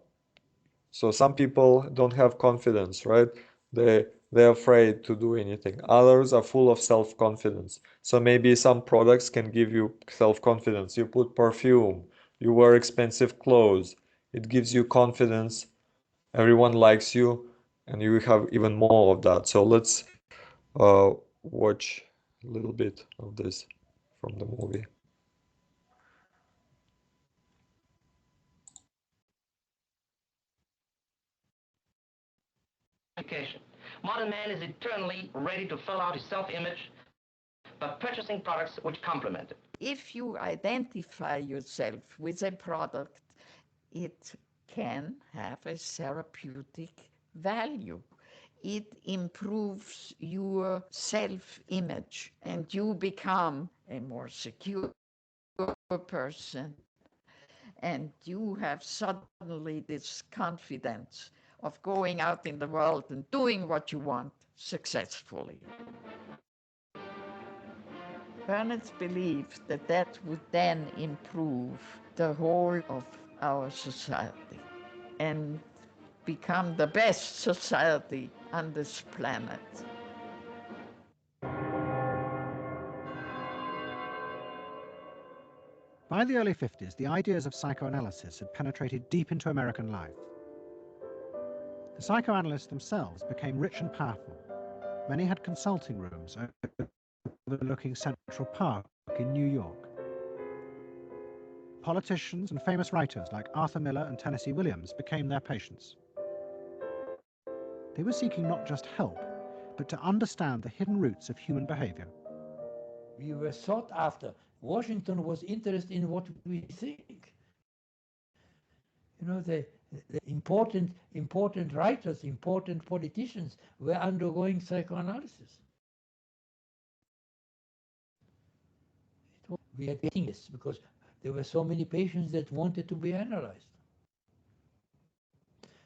some people don't have confidence, right? They're afraid to do anything. Others are full of self-confidence. So maybe some products can give you self-confidence. You put perfume, you wear expensive clothes, it gives you confidence. Everyone likes you, and you have even more of that. So let's watch a little bit of this from the movie. gratification. Modern man is eternally ready to fill out his self-image by purchasing products which complement it. If you identify yourself with a product, it can have a therapeutic value. It improves your self-image and you become a more secure person. And you have suddenly this confidence of going out in the world and doing what you want successfully. Berners believed that that would then improve the whole of our society and become the best society on this planet. By the early 50s, the ideas of psychoanalysis had penetrated deep into American life. The psychoanalysts themselves became rich and powerful. Many had consulting rooms overlooking Central Park in New York. Politicians and famous writers like Arthur Miller and Tennessee Williams became their patients. They were seeking not just help, but to understand the hidden roots of human behavior. We were sought after. Washington was interested in what we think. You know, the important writers, important politicians were undergoing psychoanalysis. We had getting this because there were so many patients that wanted to be analyzed.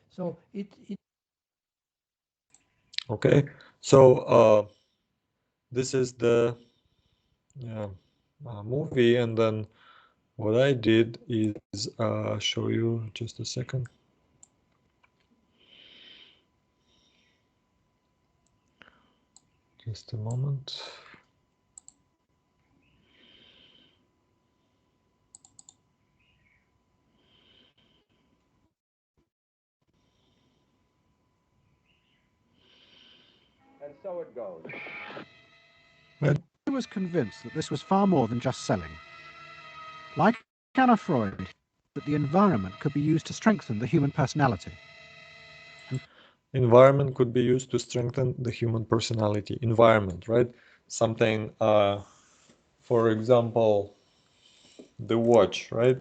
So it Okay, so this is the movie, and then what I did is show you just a second. Just a moment. And so it goes. I was convinced that this was far more than just selling. Like Anna Freud, that the environment could be used to strengthen the human personality. Environment could be used to strengthen the human personality. Environment, right? Something, for example, the watch, right?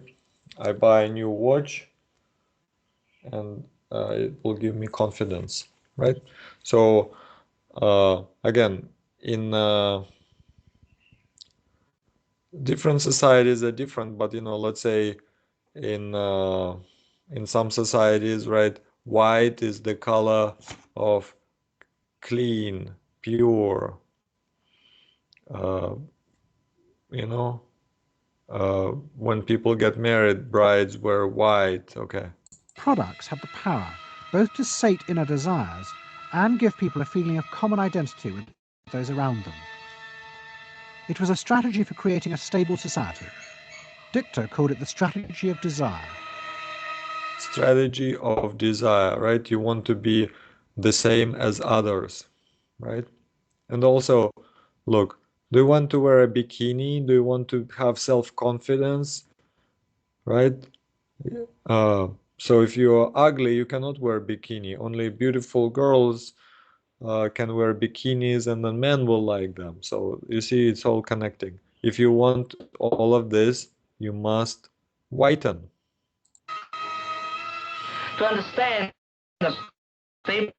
I buy a new watch and it will give me confidence, right? So again, in different societies are different, but let's say in some societies, right, white is the color of clean, pure, when people get married, brides wear white. Okay. Products have the power both to sate inner desires and give people a feeling of common identity with those around them. It was a strategy for creating a stable society. Dichter called it the strategy of desire. Strategy of desire, right? You want to be the same as others, right? And also, look, do you want to wear a bikini? Do you want to have self-confidence, right? So if you're ugly, you cannot wear bikini. Only beautiful girls can wear bikinis, and then men will like them. So you see, it's all connecting. If you want all of this, you must whiten. To understand the stable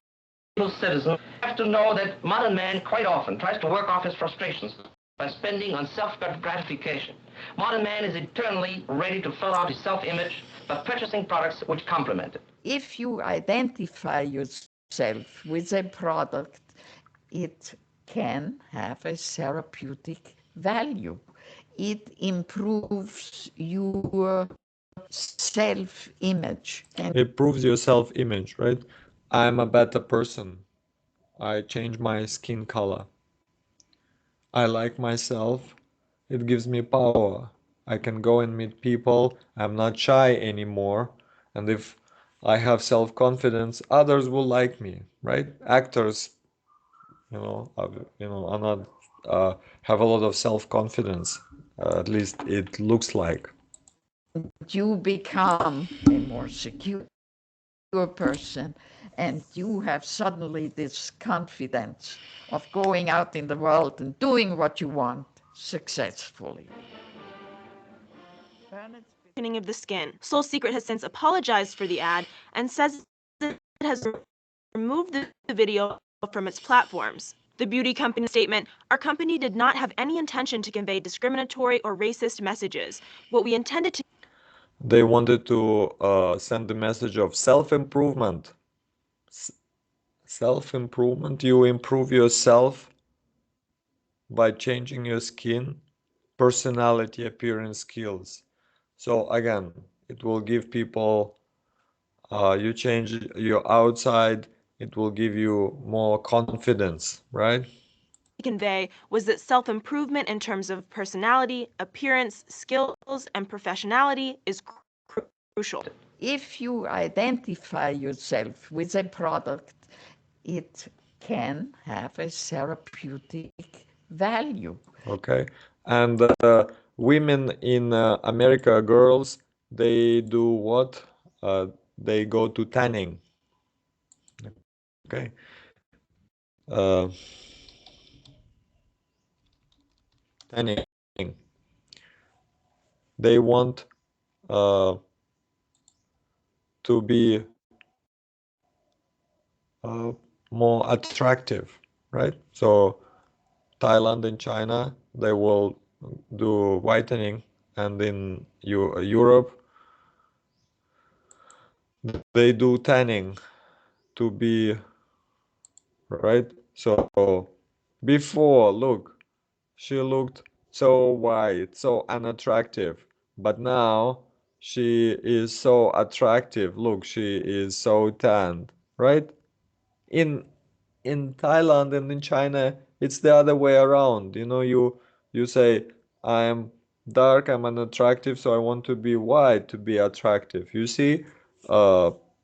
citizen, you have to know that modern man quite often tries to work off his frustrations by spending on self-gratification. Modern man is eternally ready to fill out his self-image by purchasing products which complement it. If you identify yourself with a product, it can have a therapeutic value. It improves your self-image. It improves your self-image, right? I'm a better person. I change my skin color. I like myself. It gives me power. I can go and meet people. I'm not shy anymore. And if I have self-confidence, others will like me, right? Actors, are not have a lot of self-confidence. At least it looks like. You become a more secure a person, and you have suddenly this confidence of going out in the world and doing what you want successfully. Of the skin. Soul Secret has since apologized for the ad and says it has removed the video from its platforms. The beauty company statement, our company did not have any intention to convey discriminatory or racist messages. What we intended to They wanted to send the message of self-improvement. Self-improvement, you improve yourself by changing your skin, personality, appearance, skills. So again, it will give people, you change your outside, it will give you more confidence, right? convey was that self-improvement in terms of personality, appearance, skills, and professionality is crucial. If you identify yourself with a product, it can have a therapeutic value. Okay. And women in America, girls, they do what? They go to tanning. Okay. Tanning. They want to be more attractive, right? So Thailand and China, they will do whitening, and in Europe, they do tanning to be, right? So before, look, she looked so white, so unattractive, but now she is so attractive. Look, she is so tanned, right? In Thailand and in China, it's the other way around. You know, you say, I'm dark, I'm unattractive, so I want to be white to be attractive. You see,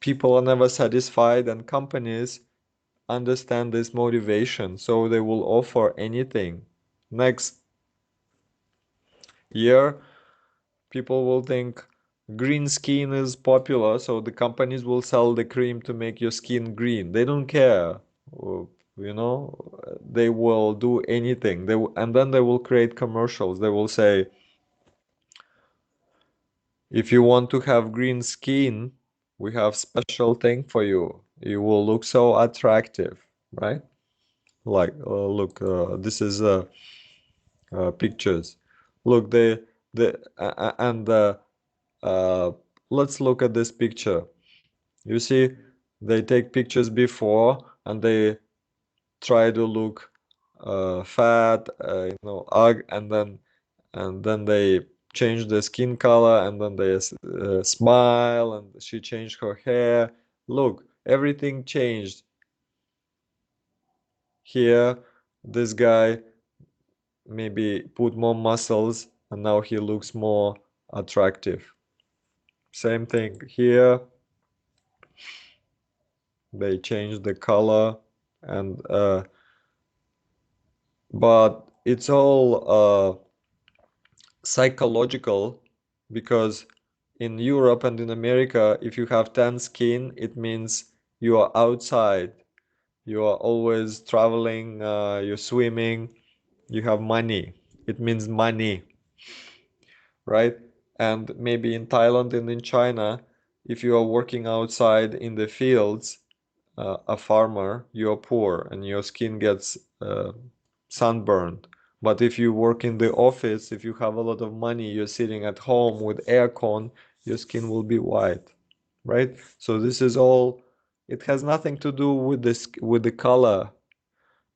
people are never satisfied, and companies understand this motivation, so they will offer anything. Next year, people will think green skin is popular, so the companies will sell the cream to make your skin green. They don't care. You know, they will do anything. And then they will create commercials. They will say, if you want to have green skin, we have special thing for you. You will look so attractive, right? Like, look, this is pictures. Look, and let's look at this picture. You see, they take pictures before and they try to look fat, you know, and then they change the skin color, and then they smile, and she changed her hair. Look, everything changed. Here, this guy maybe put more muscles, and now he looks more attractive. Same thing here. They changed the color, and but it's all psychological, because in Europe and in America, if you have tan skin, it means you are outside, you are always traveling, you're swimming, you have money. It means money, right? And maybe in Thailand and in China, if you are working outside in the fields, a farmer, you're poor and your skin gets sunburned. But if you work in the office, if you have a lot of money, you're sitting at home with aircon, your skin will be white, right? So this is all, it has nothing to do with this, with the color.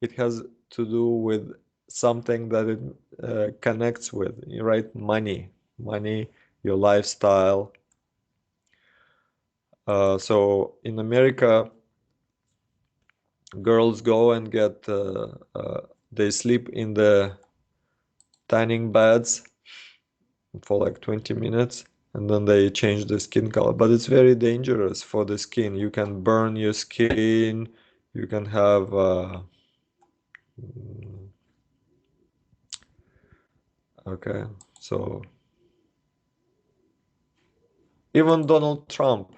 It has to do with something that it connects with, right? Money, your lifestyle. So in America, girls go and get, they sleep in the tanning beds for like 20 minutes, and then they change the skin color. But it's very dangerous for the skin. You can burn your skin, you can have okay, so even Donald Trump,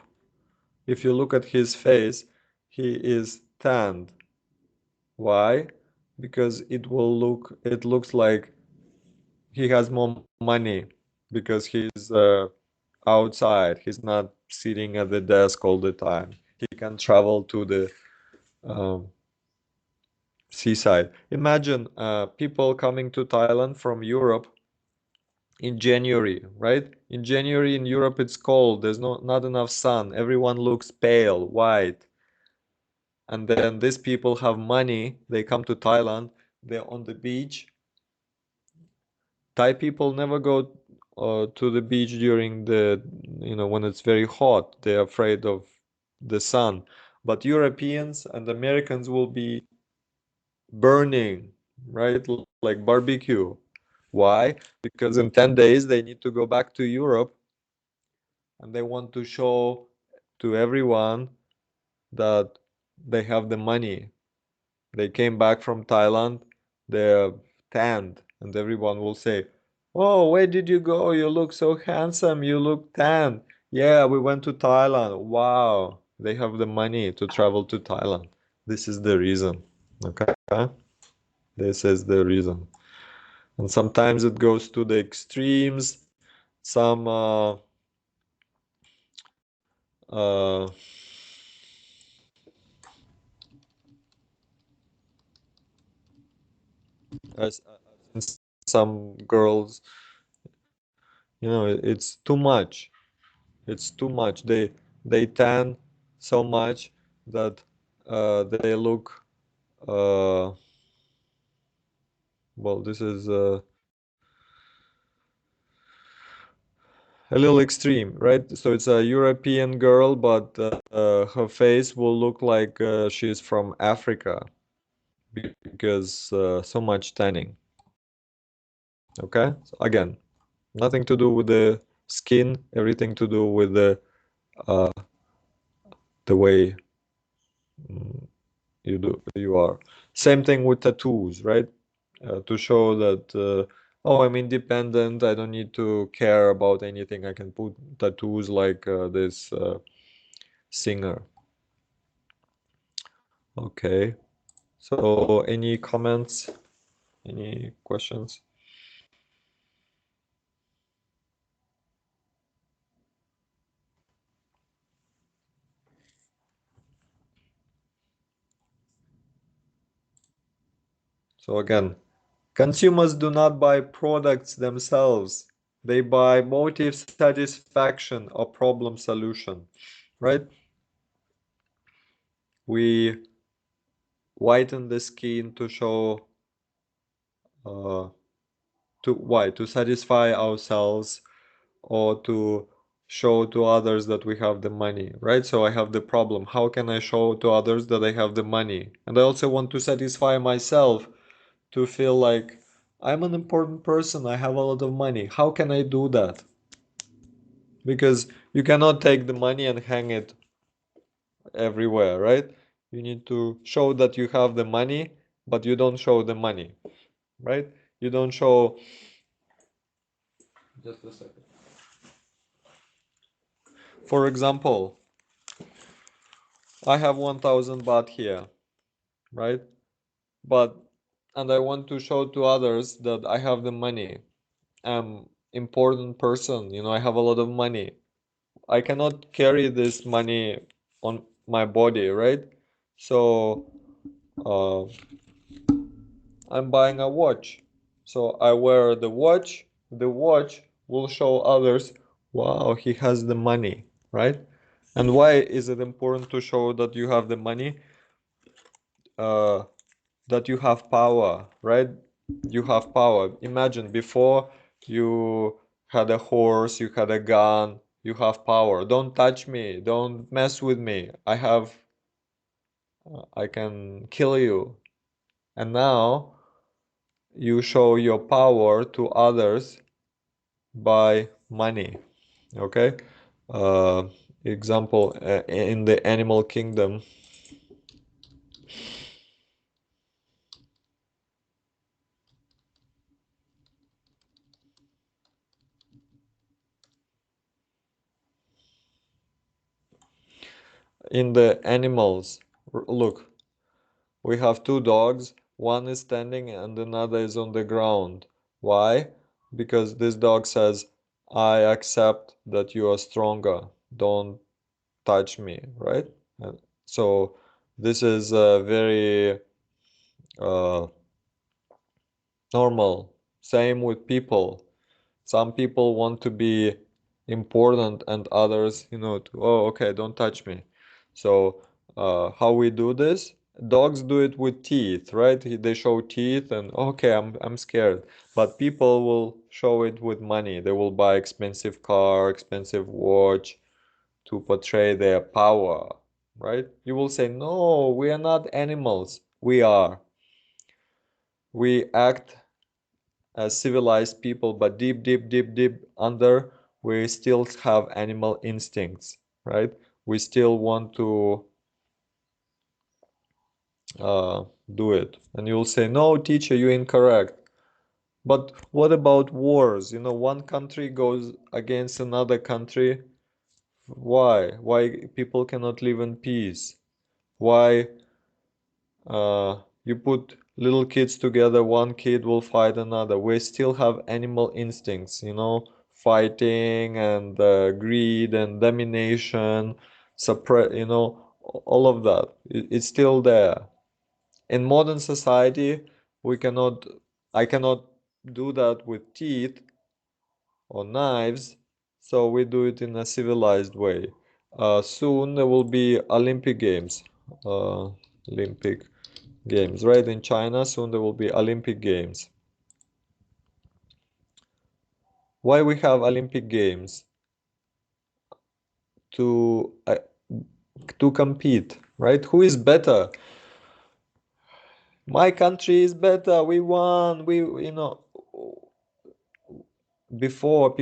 if you look at his face, he is tanned. Why? Because it looks like he has more money, because he's outside. He's not sitting at the desk all the time. He can travel to the seaside. Imagine people coming to Thailand from Europe in January, right? In January in Europe it's cold. There's not enough sun. Everyone looks pale, white. And then these people have money. They come to Thailand. They're on the beach. Thai people never go to the beach during the, when it's very hot. They're afraid of the sun. But Europeans and Americans will be burning, right? Like barbecue. Why? Because in 10 days they need to go back to Europe, and they want to show to everyone that they have the money. They came back from Thailand, they're tanned, and everyone will say, "Oh, where did you go? You look so handsome, you look tanned." Yeah, we went to Thailand. Wow, they have the money to travel to Thailand. This is the reason, okay? This is the reason. And sometimes it goes to the extremes. Some as some girls, it's too much. It's too much. They tan so much that they look well, this is a little extreme, right? So it's a European girl, but her face will look like she's from Africa, because so much tanning. Okay, so again, nothing to do with the skin, everything to do with the way you are. Same thing with tattoos, right? To show that oh, I'm independent, I don't need to care about anything. I can put tattoos like this singer. Okay, so any comments, any questions? So again, consumers do not buy products themselves. They buy motive satisfaction or problem solution, right? We whiten the skin to show to satisfy ourselves, or to show to others that we have the money, right? So I have the problem. How can I show to others that I have the money? And I also want to satisfy myself, to feel like I'm an important person, I have a lot of money. How can I do that? Because you cannot take the money and hang it everywhere, right? You need to show that you have the money, but you don't show the money, right? You don't show. Just a second. For example, I have 1000 baht here, right? And I want to show to others that I have the money. I'm important person, I have a lot of money. I cannot carry this money on my body, right? So I'm buying a watch. So I wear the watch. The watch will show others, wow, he has the money, right? And why is it important to show that you have the money? That you have power, right? You have power. Imagine before you had a horse, you had a gun, you have power. Don't touch me, don't mess with me. I can kill you. And now you show your power to others by money. Okay? Uh, Example, in the animal kingdom, in the animals. Look, we have two dogs. One is standing and another is on the ground. Why? Because this dog says, I accept that you are stronger. Don't touch me, right? And so this is very normal. Same with people. Some people want to be important and others, oh, okay, don't touch me. So how we do this? Dogs do it with teeth, right? They show teeth and okay, I'm scared. But people will show it with money. They will buy expensive car, expensive watch to portray their power, right? You will say, no, we are not animals. We are. We act as civilized people, but deep, deep, deep, deep under, we still have animal instincts, right? We still want to do it. And you'll say, no, teacher, you're incorrect. But what about wars? One country goes against another country. Why? Why people cannot live in peace? Why you put little kids together, one kid will fight another. We still have animal instincts, fighting and greed and domination, suppress, all of that. It's still there. In modern society, I cannot do that with teeth or knives, so we do it in a civilized way. Soon there will be Olympic Games. Olympic Games, right? In China, soon there will be Olympic Games. Why we have Olympic Games? To compete, right? Who is better? My country is better. We won. Before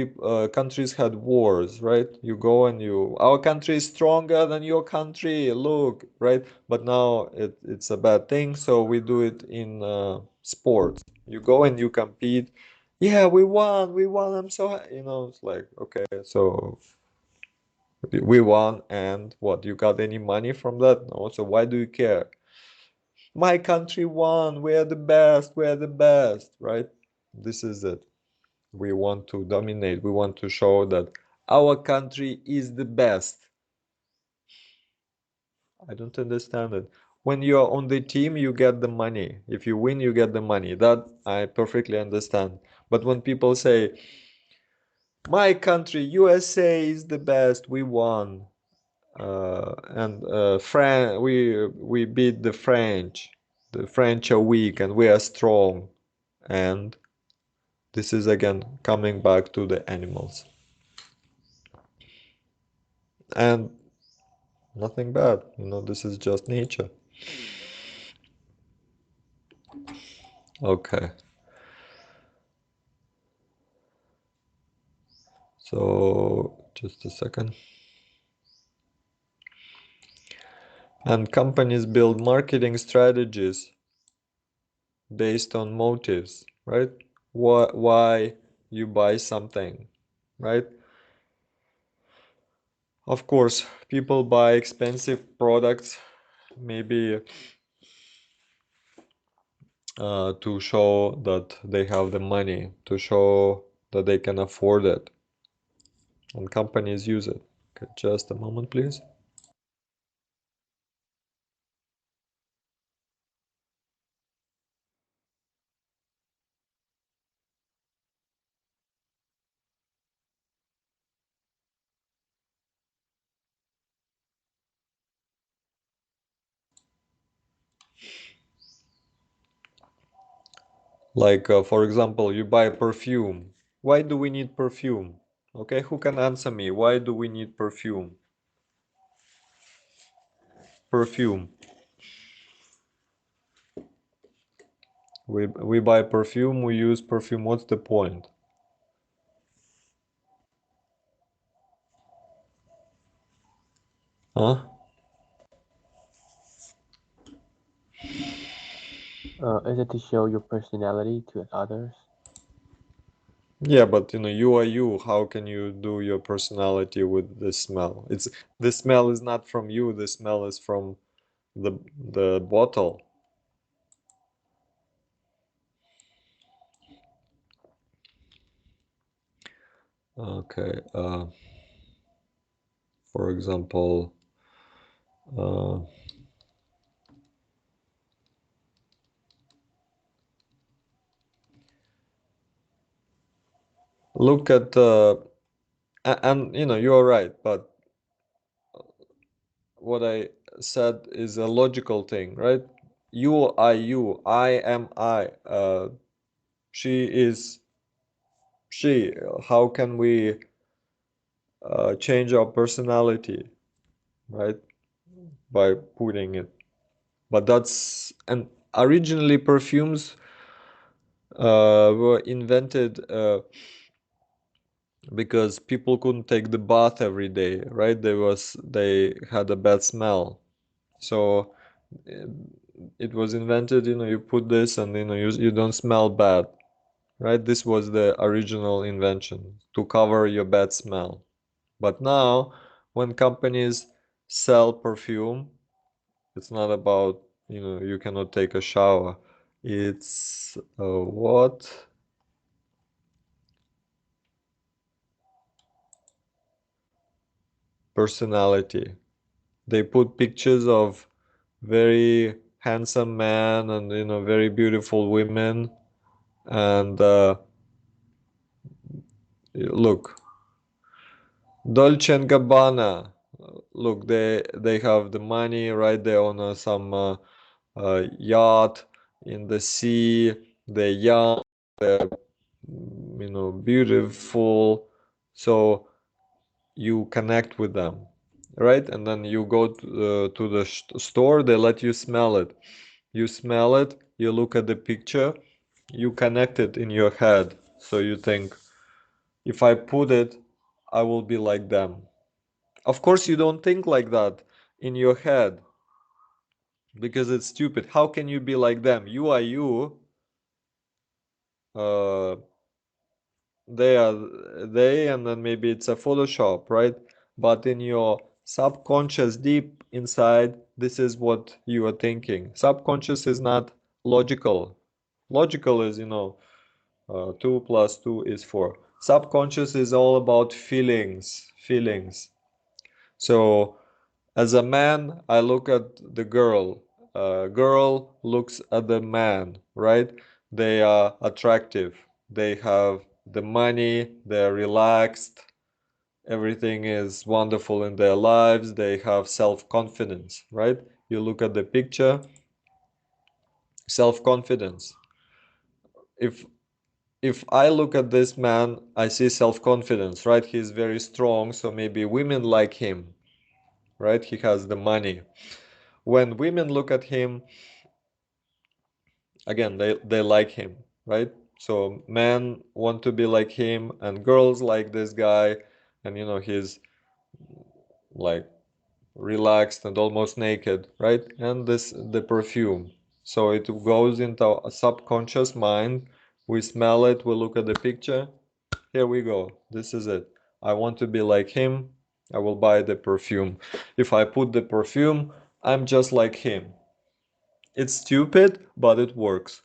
countries had wars, right? You go and our country is stronger than your country, look, right? But now it's a bad thing, so we do it in sports. You go and you compete. Yeah, we won, I'm so it's like, okay, so we won, and what, you got any money from that? No, so why do you care? My country won, we're the best, right? This is it. We want to dominate. We want to show that our country is the best. I don't understand it. When you are on the team, you get the money. If you win, you get the money. That I perfectly understand. But when people say, my country, USA is the best, we won. And we beat the French. The French are weak and we are strong. And this is again coming back to the animals. And nothing bad, this is just nature. Okay. So just a second. And companies build marketing strategies based on motives, right? Why you buy something, right? Of course, people buy expensive products maybe to show that they have the money, to show that they can afford it. And companies use it. Okay, just a moment, please. Like, for example, you buy perfume. Why do we need perfume? Okay, who can answer me? Why do we need perfume? Perfume. We buy perfume, we use perfume. What's the point? Huh? Is it to show your personality to others? Yeah, but you are you. How can you do your personality with the smell? The smell is not from you. The smell is from the bottle. Okay. For example, look at and you're right, but what I said is a logical thing, right? You are you. I am I. She is she. How can we change our personality, right? By putting it. But that's and originally perfumes were invented because people couldn't take the bath every day, right? They had a bad smell, so it was invented. You put this, and you don't smell bad, right? This was the original invention, to cover your bad smell. But now, when companies sell perfume, it's not about you cannot take a shower. It's what? Personality. They put pictures of very handsome men and very beautiful women, and look, Dolce and Gabbana. Look, they have the money, right? They own some yacht in the sea. They're young, they're beautiful, so you connect with them, right? And then you go to the store, they let you smell it. You smell it, you look at the picture, you connect it in your head. So you think, if I put it, I will be like them. Of course, you don't think like that in your head because it's stupid. How can you be like them? You are you. Uh, they are they, and then maybe it's a Photoshop, right? But in your subconscious, deep inside, this is what you are thinking. Subconscious is not logical. Logical is 2 plus 2 is 4. Subconscious is all about feelings. So as a man, I look at the girl. Girl looks at the man, right? They are attractive. They have the money. They're relaxed. Everything is wonderful in their lives. They have self-confidence, right? You look at the picture, self-confidence. If I look at this man, I see self-confidence, right? He's very strong, so maybe women like him, right? He has the money. When women look at him, again, they like him, right? So men want to be like him, and girls like this guy, and he's like relaxed and almost naked, right? And the perfume. So it goes into a subconscious mind. We smell it, we look at the picture. Here we go. This is it. I want to be like him. I will buy the perfume. If I put the perfume, I'm just like him. It's stupid, but it works.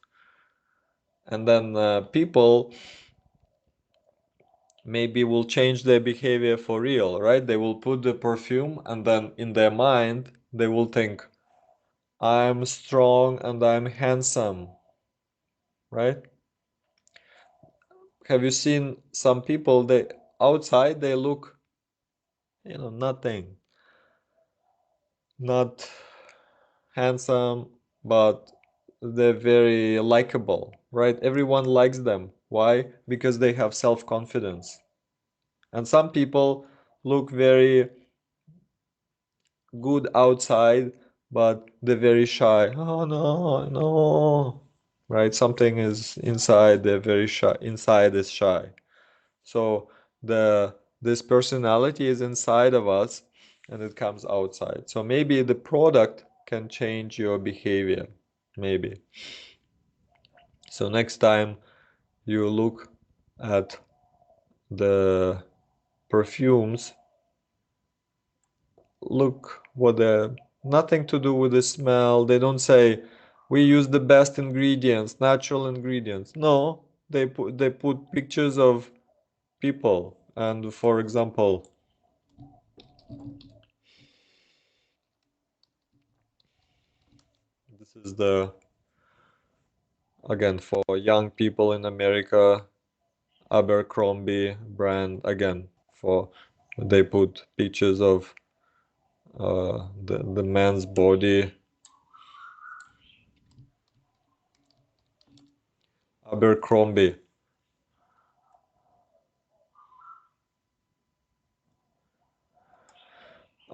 And then people maybe will change their behavior for real, right? They will put the perfume, and then in their mind, they will think, I'm strong and I'm handsome, right? Have you seen some people, they outside they look, nothing, not handsome, but they're very likable, right? Everyone likes them. Why? Because they have self-confidence. And some people look very good outside, but they're very shy. Oh no, no, right? Something is inside, they're very shy. Inside is shy. So this personality is inside of us and it comes outside. So maybe the product can change your behavior, maybe. So next time you look at the perfumes, look what they're nothing to do with the smell. They don't say we use the best ingredients, natural ingredients. No, they put pictures of people. And for example, this is the again for young people in America, Abercrombie brand, again for they put pictures of the man's body. Abercrombie.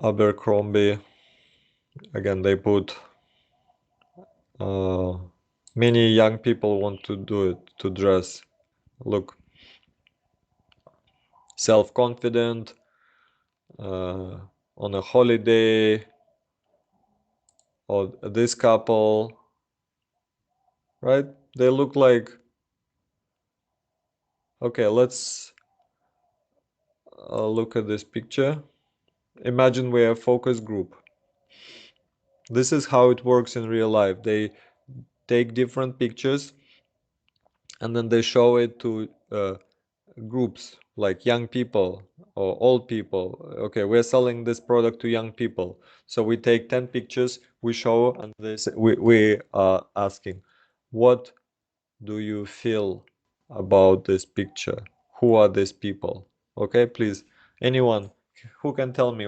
Abercrombie. Again, they put many young people want to do it, to dress. Look, self-confident, on a holiday, or this couple, right? They look like, okay, let's look at this picture. Imagine we're a focus group. This is how it works in real life. They take different pictures and then they show it to groups like young people or old people. Okay, we're selling this product to young people. So we take 10 pictures, we show, and we are asking, what do you feel about this picture? Who are these people? Okay, please, anyone who can tell me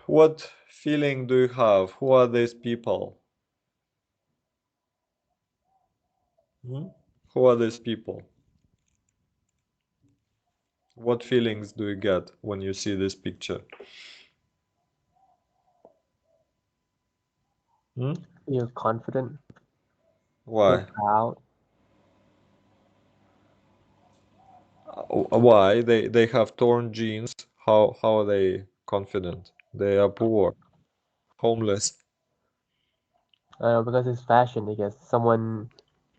what feeling do you have? Who are these people? Hmm? Who are these people? What feelings do you get when you see this picture? Hmm? Feel confident. Why? Feel proud. Why? They have torn jeans. How are they confident? They are poor, homeless. Because it's fashion. I guess someone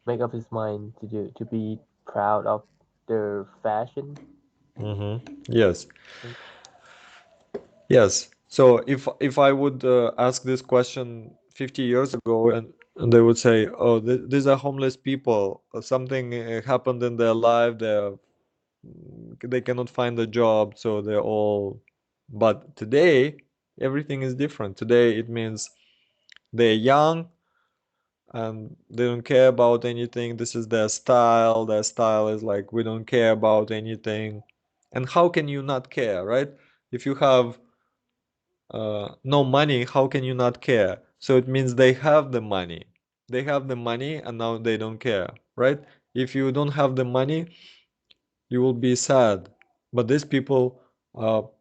make up his mind to be proud of their fashion. Yes. Yes. So if I would ask this question 50 years ago, and they would say, "Oh, these are homeless people. Something happened in their life. They cannot find a job, so they're all." But today, everything is different. Today, it means they're young and they don't care about anything. This is their style. Their style is like, we don't care about anything. And how can you not care, right? If you have no money, how can you not care? So it means they have the money. They have the money and now they don't care, right? If you don't have the money, you will be sad. But these people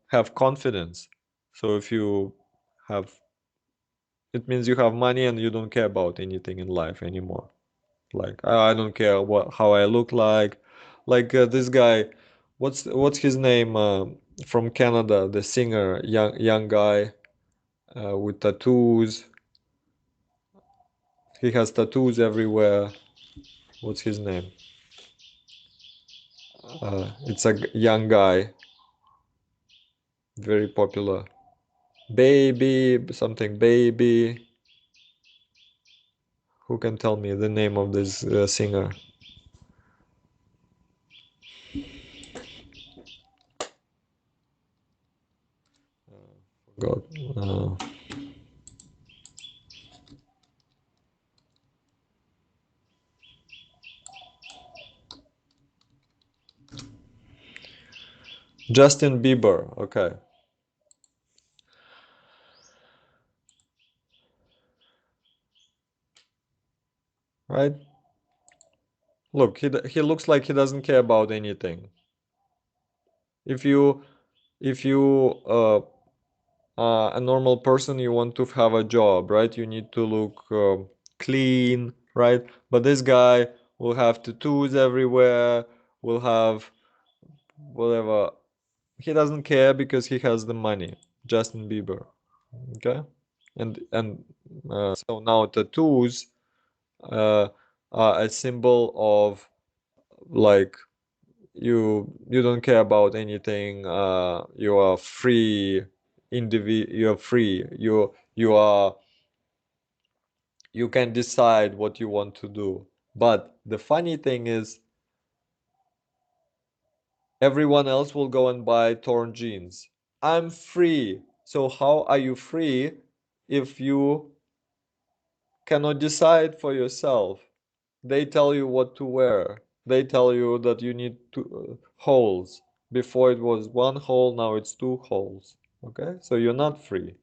have confidence. So if you have, it means you have money and you don't care about anything in life anymore. Like, I don't care how I look like. Like this guy, what's his name from Canada, the singer, young guy with tattoos. He has tattoos everywhere. What's his name? It's a young guy, very popular. Baby, something baby. Who can tell me the name of this singer? God. Justin Bieber. Okay. Right? Look, he looks like he doesn't care about anything. If you a normal person, you want to have a job, right? You need to look clean, right? But this guy will have tattoos everywhere, will have whatever. He doesn't care because he has the money. Justin Bieber, okay? And so now tattoos are a symbol of like you don't care about anything. You are free you are free. You can decide what you want to do. But the funny thing is, everyone else will go and buy torn jeans. I'm free. So how are you free if you cannot decide for yourself? They tell you what to wear. They tell you that you need two holes. Before it was one hole, now it's two holes. Okay, so you're not free.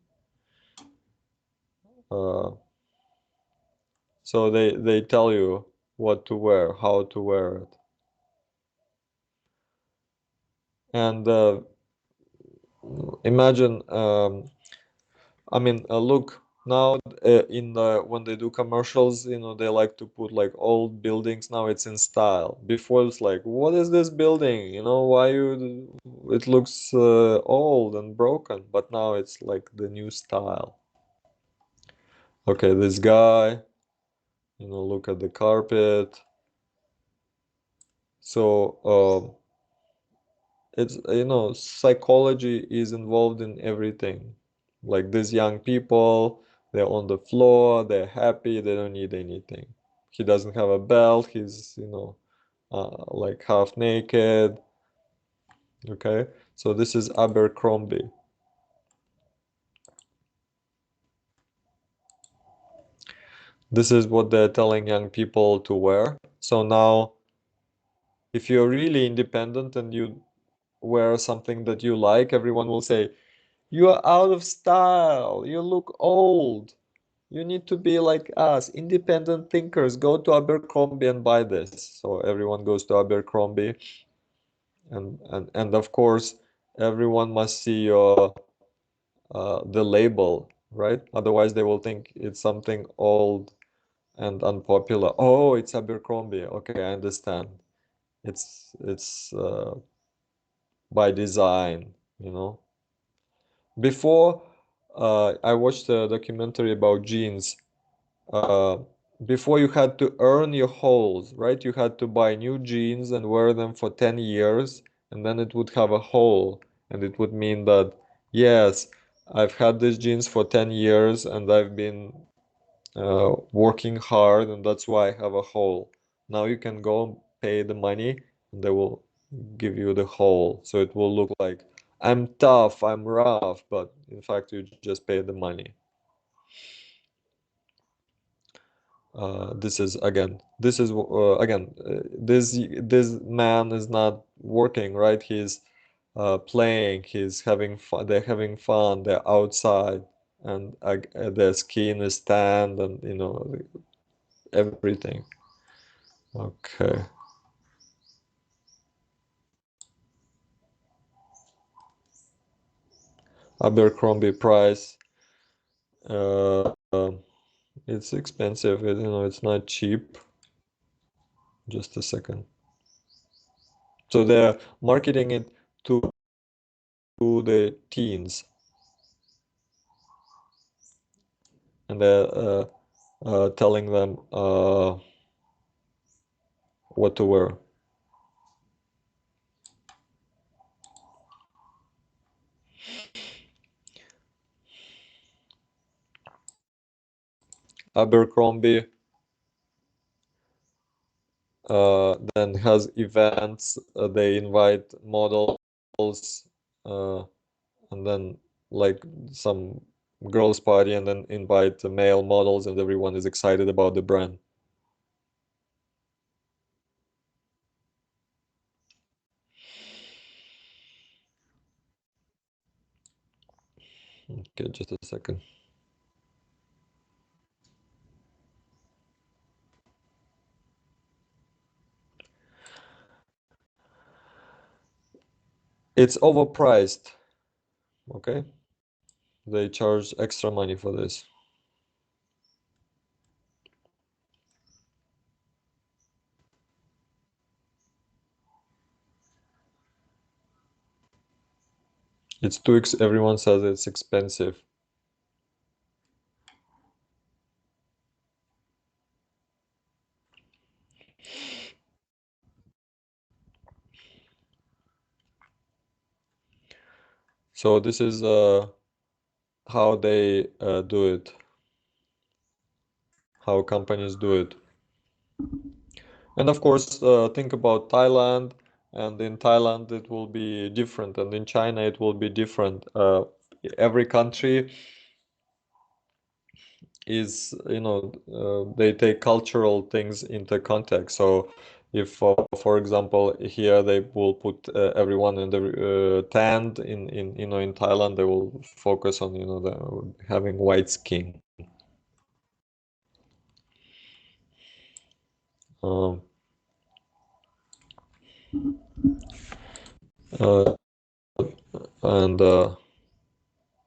So they tell you what to wear, how to wear it. And imagine, I mean, look now in when they do commercials, you know, they like to put like old buildings. Now it's in style. Before it's like, what is this building? You know, why you? It looks old and broken. But now it's like the new style. Okay, this guy. You know, look at the carpet. So it's, you know, psychology is involved in everything. Like these young people, they're on the floor, they're happy, they don't need anything. He doesn't have a belt, he's, you know, like half naked. Okay, so this is Abercrombie. This is what they're telling young people to wear. So now, if you're really independent and you wear something that you like, everyone will say, you are out of style, you look old. You need to be like us, independent thinkers. Go to Abercrombie and buy this. So everyone goes to Abercrombie, and of course, everyone must see your the label, right? Otherwise, they will think it's something old and unpopular. Oh, it's Abercrombie. Okay, I understand. It's by design, you know. Before, I watched a documentary about jeans. Uh, Before you had to earn your holes, right? You had to buy new jeans and wear them for 10 years, and then it would have a hole, and it would mean that, yes, I've had these jeans for 10 years and I've been working hard, and that's why I have a hole. Now you can go and pay the money, and they will give you the hole. So it will look like I'm tough, I'm rough, but in fact, you just pay the money. This is again, this man is not working, right? He's playing, he's having fun, they're having fun, they're outside, and their skin is tanned, and you know, everything. Okay. Abercrombie price. It's expensive, you know, it's not cheap. Just a second. So they're marketing it to the teens, and they're telling them what to wear. Abercrombie then has events. They invite models, and then like some girls party, and then invite the male models, and everyone is excited about the brand. Okay, just a second. It's overpriced. Okay, they charge extra money for this. It's too everyone says it's expensive. So this is how they do it, how companies do it. And of course, think about Thailand, and in Thailand it will be different, and in China it will be different. Every country is, they take cultural things into context. So if, for example, here they will put everyone in the tanned, in Thailand they will focus on, having white skin. Um, and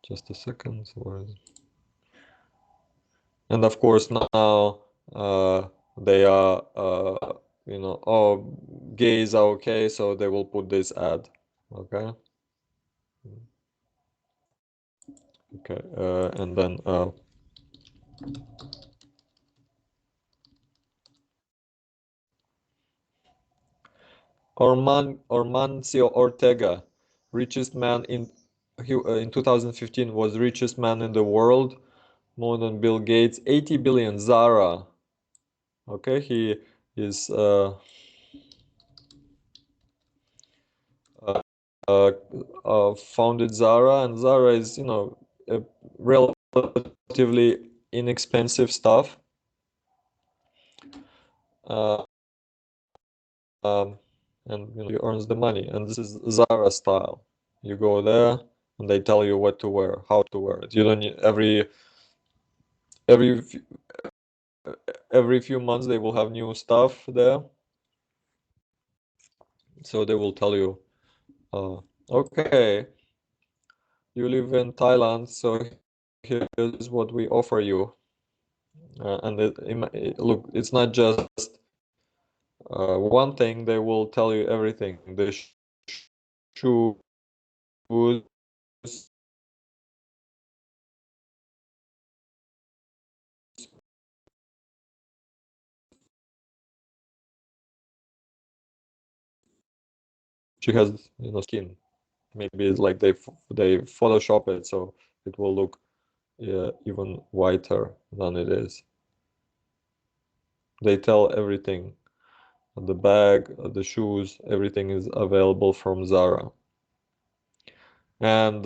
just a second. And of course now they are, oh, gays are okay, so they will put this ad. Okay. Okay, and then Ormancio Ortega, richest man in 2015 was richest man in the world, more than Bill Gates, 80 billion. Zara. Okay, he is founded Zara, and Zara is, a relatively inexpensive stuff. And he earns the money, and this is Zara style. You go there and they tell you what to wear, how to wear it. You don't need every few months they will have new stuff there, so they will tell you, okay, you live in Thailand, so here's what we offer you. And look, it's not just one thing. They will tell you everything. The shoes, she has, skin. Maybe it's like they Photoshop it so it will look even whiter than it is. They tell everything. The bag, the shoes, everything is available from Zara. And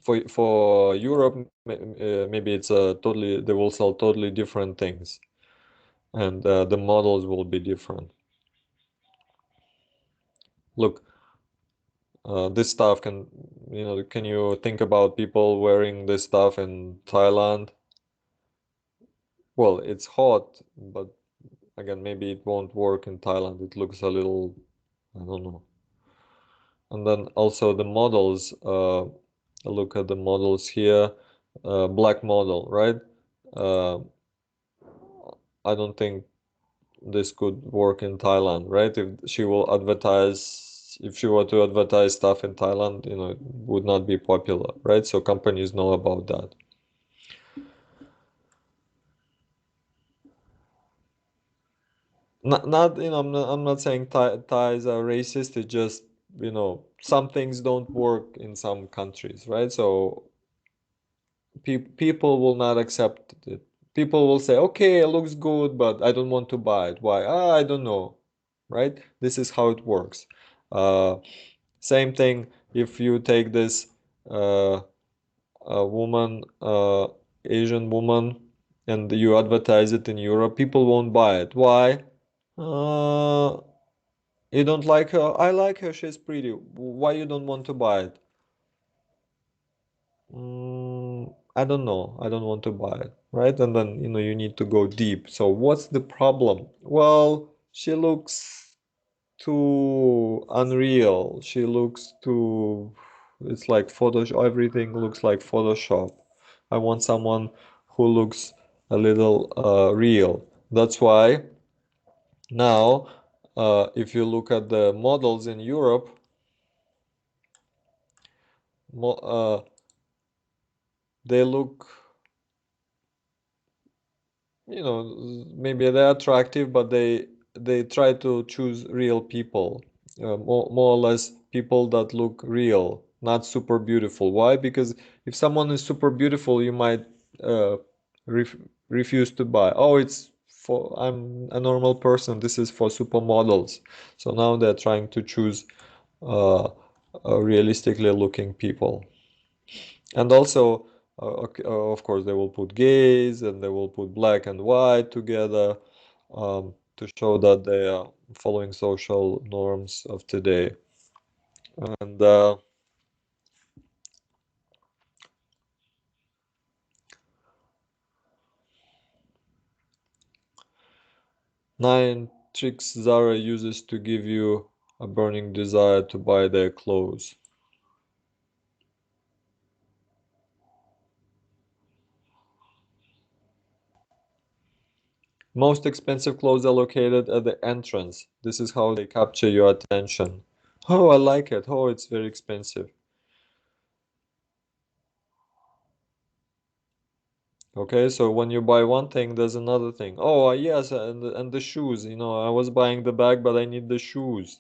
for Europe, maybe it's they will sell totally different things, and the models will be different. Look, this stuff can you think about people wearing this stuff in Thailand? Well, it's hot, but again, maybe it won't work in Thailand. It looks a little, I don't know. And then also the models, look at the models here, black model, right? I don't think this could work in Thailand, right? If she were to advertise stuff in Thailand, it would not be popular, right? So companies know about that. Not I'm not saying Thais are racist. It's just, some things don't work in some countries, right? So people will not accept it. People will say, okay, it looks good, but I don't want to buy it. Why? I don't know, right? This is how it works. Same thing if you take this woman, Asian woman, and you advertise it in Europe, people won't buy it. Why? You don't like her? I like her, she's pretty. Why you don't want to buy it? I don't know. I don't want to buy it, right? And then, you need to go deep. So what's the problem? Well, she looks too unreal. She looks too, it's like Photoshop. Everything looks like Photoshop. I want someone who looks a little real. That's why now, if you look at the models in Europe, they look, maybe they're attractive, but they try to choose real people, more or less people that look real, not super beautiful. Why? Because if someone is super beautiful, you might refuse to buy. Oh, it's for, I'm a normal person, this is for supermodels. So now they're trying to choose realistically looking people. And also, of course, they will put gays and they will put black and white together to show that they are following social norms of today. And 9 tricks Zara uses to give you a burning desire to buy their clothes. Most expensive clothes are located at the entrance. This is how they capture your attention. Oh, I like it. Oh, it's very expensive. Okay, so when you buy one thing, there's another thing. Oh, yes, and the shoes. You know, I was buying the bag, but I need the shoes.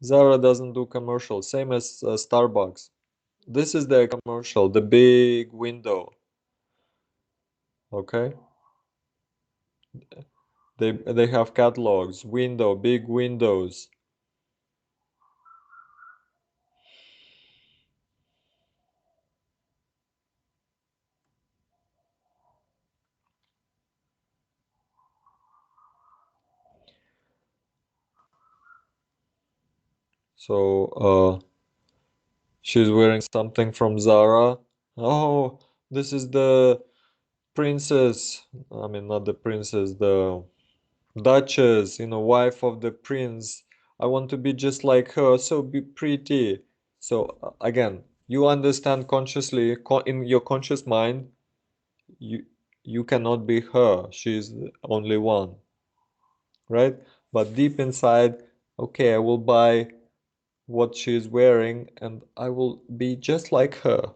Zara doesn't do commercials, same as Starbucks. This is their commercial, the big window. Okay, they have catalogs, window, big windows. So she's wearing something from Zara. Oh, this is the princess. I mean, not the princess, the Duchess, you know, wife of the prince. I want to be just like her, so be pretty. So again, you understand consciously, in your conscious mind, you cannot be her. She's the only one, right? But deep inside, okay, I will buy what she's wearing and I will be just like her.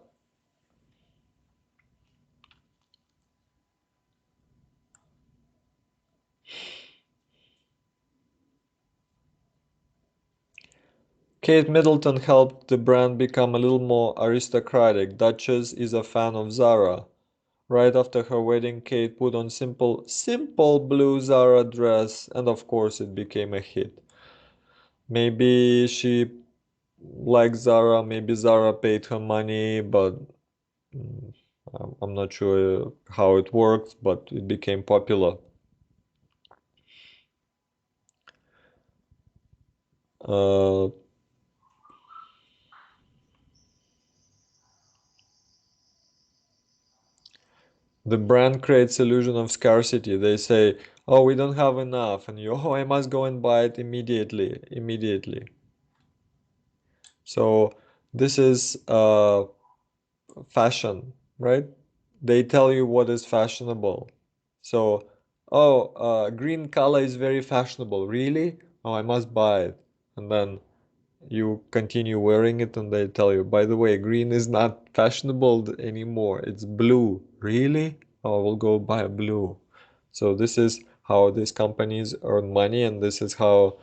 Kate Middleton helped the brand become a little more aristocratic. Duchess is a fan of Zara. Right after her wedding, Kate put on simple blue Zara dress, and of course it became a hit. Maybe she liked Zara, maybe Zara paid her money, but I'm not sure how it worked, but it became popular. The brand creates illusion of scarcity. They say, oh, we don't have enough, and you, oh, I must go and buy it immediately. So this is fashion, right? They tell you what is fashionable. So, oh, green color is very fashionable. Really? Oh, I must buy it. And then you continue wearing it and they tell you, by the way, green is not fashionable anymore. It's blue. Really? Oh, we'll go buy blue. So this is how these companies earn money, and this is how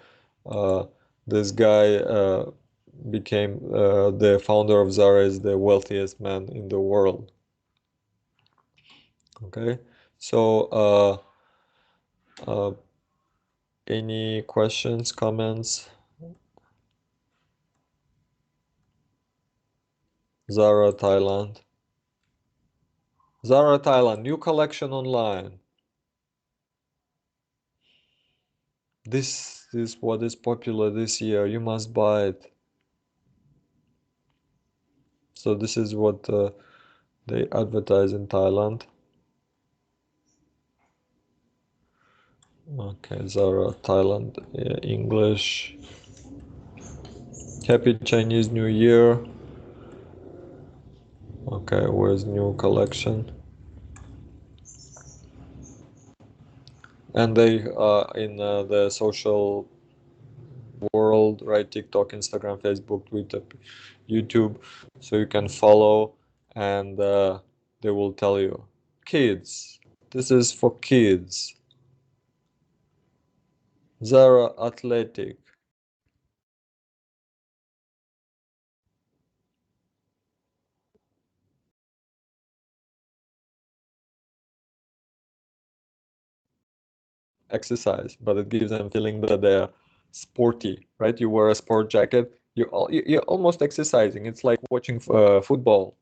this guy became the founder of Zara, is the wealthiest man in the world. Okay, so any questions, comments? Zara Thailand. Zara Thailand, new collection online. This is what is popular this year. You must buy it. So this is what they advertise in Thailand. Okay, Zara Thailand, English. Happy Chinese New Year. Okay, where's new collection? And they in the social world, right? TikTok, Instagram, Facebook, Twitter, YouTube. So you can follow, and they will tell you, kids, this is for kids. Zara Athletic. Exercise, but it gives them feeling that they're sporty, right? You wear a sport jacket, you're almost exercising. It's like watching football.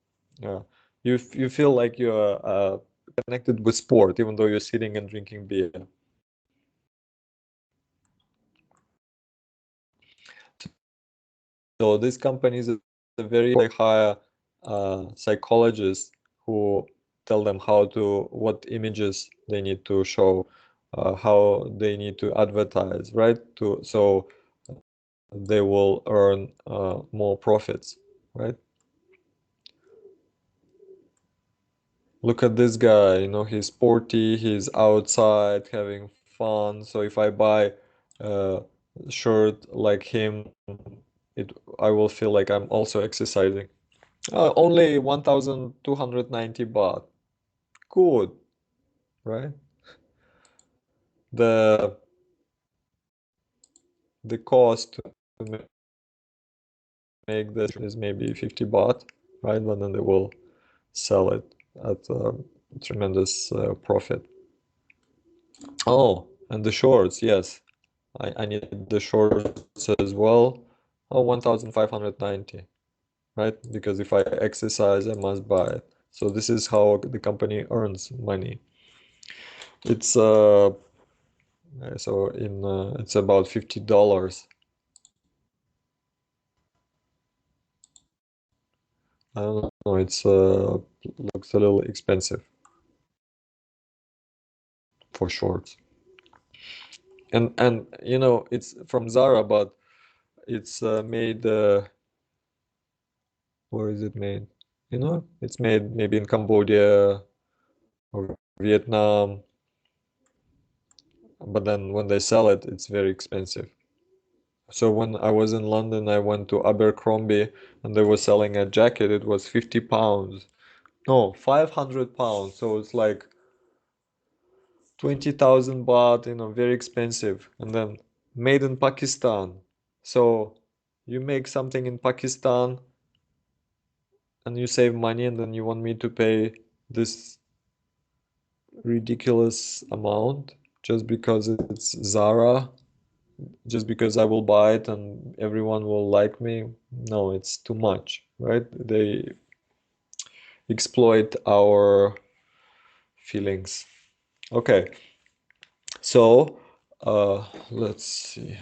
You feel like you're connected with sport, even though you're sitting and drinking beer. So this company is a very hire psychologists who tell them what images they need to show, how they need to advertise, right? So they will earn more profits, right? Look at this guy, you know, he's sporty, he's outside having fun. So if I buy a shirt like him, I will feel like I'm also exercising. Only 1,290 baht. Good, right? The cost to make this is maybe 50 baht, right? But then they will sell it at a tremendous profit. Oh, and the shorts, yes. I need the shorts as well. Oh, 1,590, right? Because if I exercise, I must buy it. So this is how the company earns money. It's so it's about $50. I don't know, it's looks a little expensive for shorts. And you know, it's from Zara, but it's made where is it made? You know, it's made maybe in Cambodia or Vietnam, but then when they sell it, it's very expensive. So when I was in London, I went to Abercrombie and they were selling a jacket. It was 50 pounds. No, 500 pounds. So it's like 20,000 baht, you know, very expensive. And then made in Pakistan. So you make something in Pakistan and you save money, and then you want me to pay this ridiculous amount just because it's Zara, just because I will buy it and everyone will like me. No, it's too much, right? They exploit our feelings. Okay, so let's see.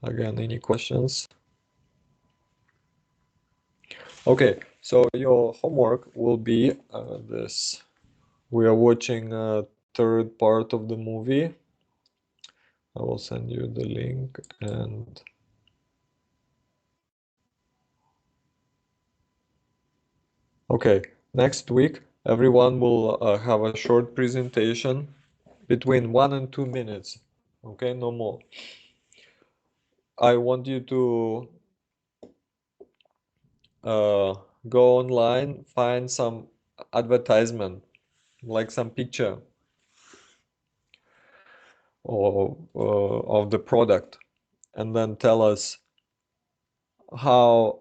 Again, any questions? Okay, so your homework will be this. We are watching a third part of the movie. I will send you the link and okay, next week everyone will have a short presentation between 1 and 2 minutes. Okay, no more. I want you to go online, find some advertisement, like some picture or of the product, and then tell us how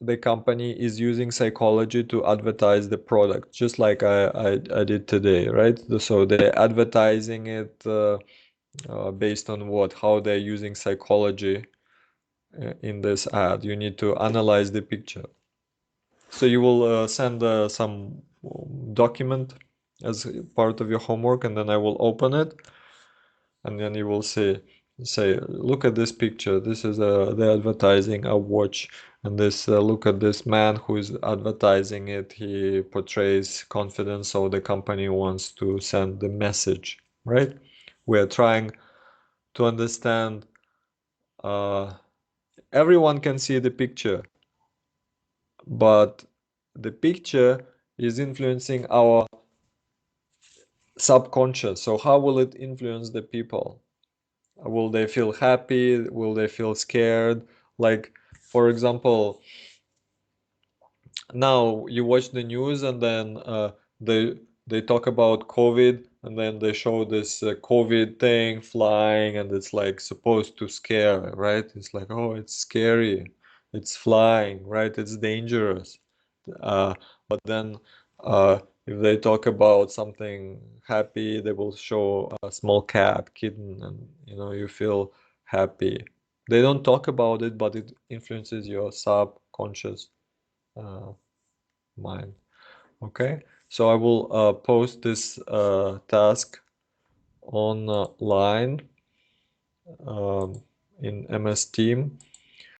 the company is using psychology to advertise the product, just like I did today, right? So they're advertising it based on what? How they're using psychology in this ad. You need to analyze the picture. So you will send some document as part of your homework, and then I will open it, and then you will say, look at this picture. This is the advertising a watch, and this look at this man who is advertising it. He portrays confidence, so the company wants to send the message, right? We are trying to understand. Everyone can see the picture, but the picture is influencing our subconscious. So how will it influence the people? Will they feel happy? Will they feel scared? Like, for example, now you watch the news and then they talk about COVID, and then they show this COVID thing flying, and it's like supposed to scare, right? It's like, oh, it's scary, it's flying, right? It's dangerous. But then if they talk about something happy, they will show a small cat, kitten, and you feel happy. They don't talk about it, but it influences your subconscious mind. Okay, so I will post this task online in MS Team.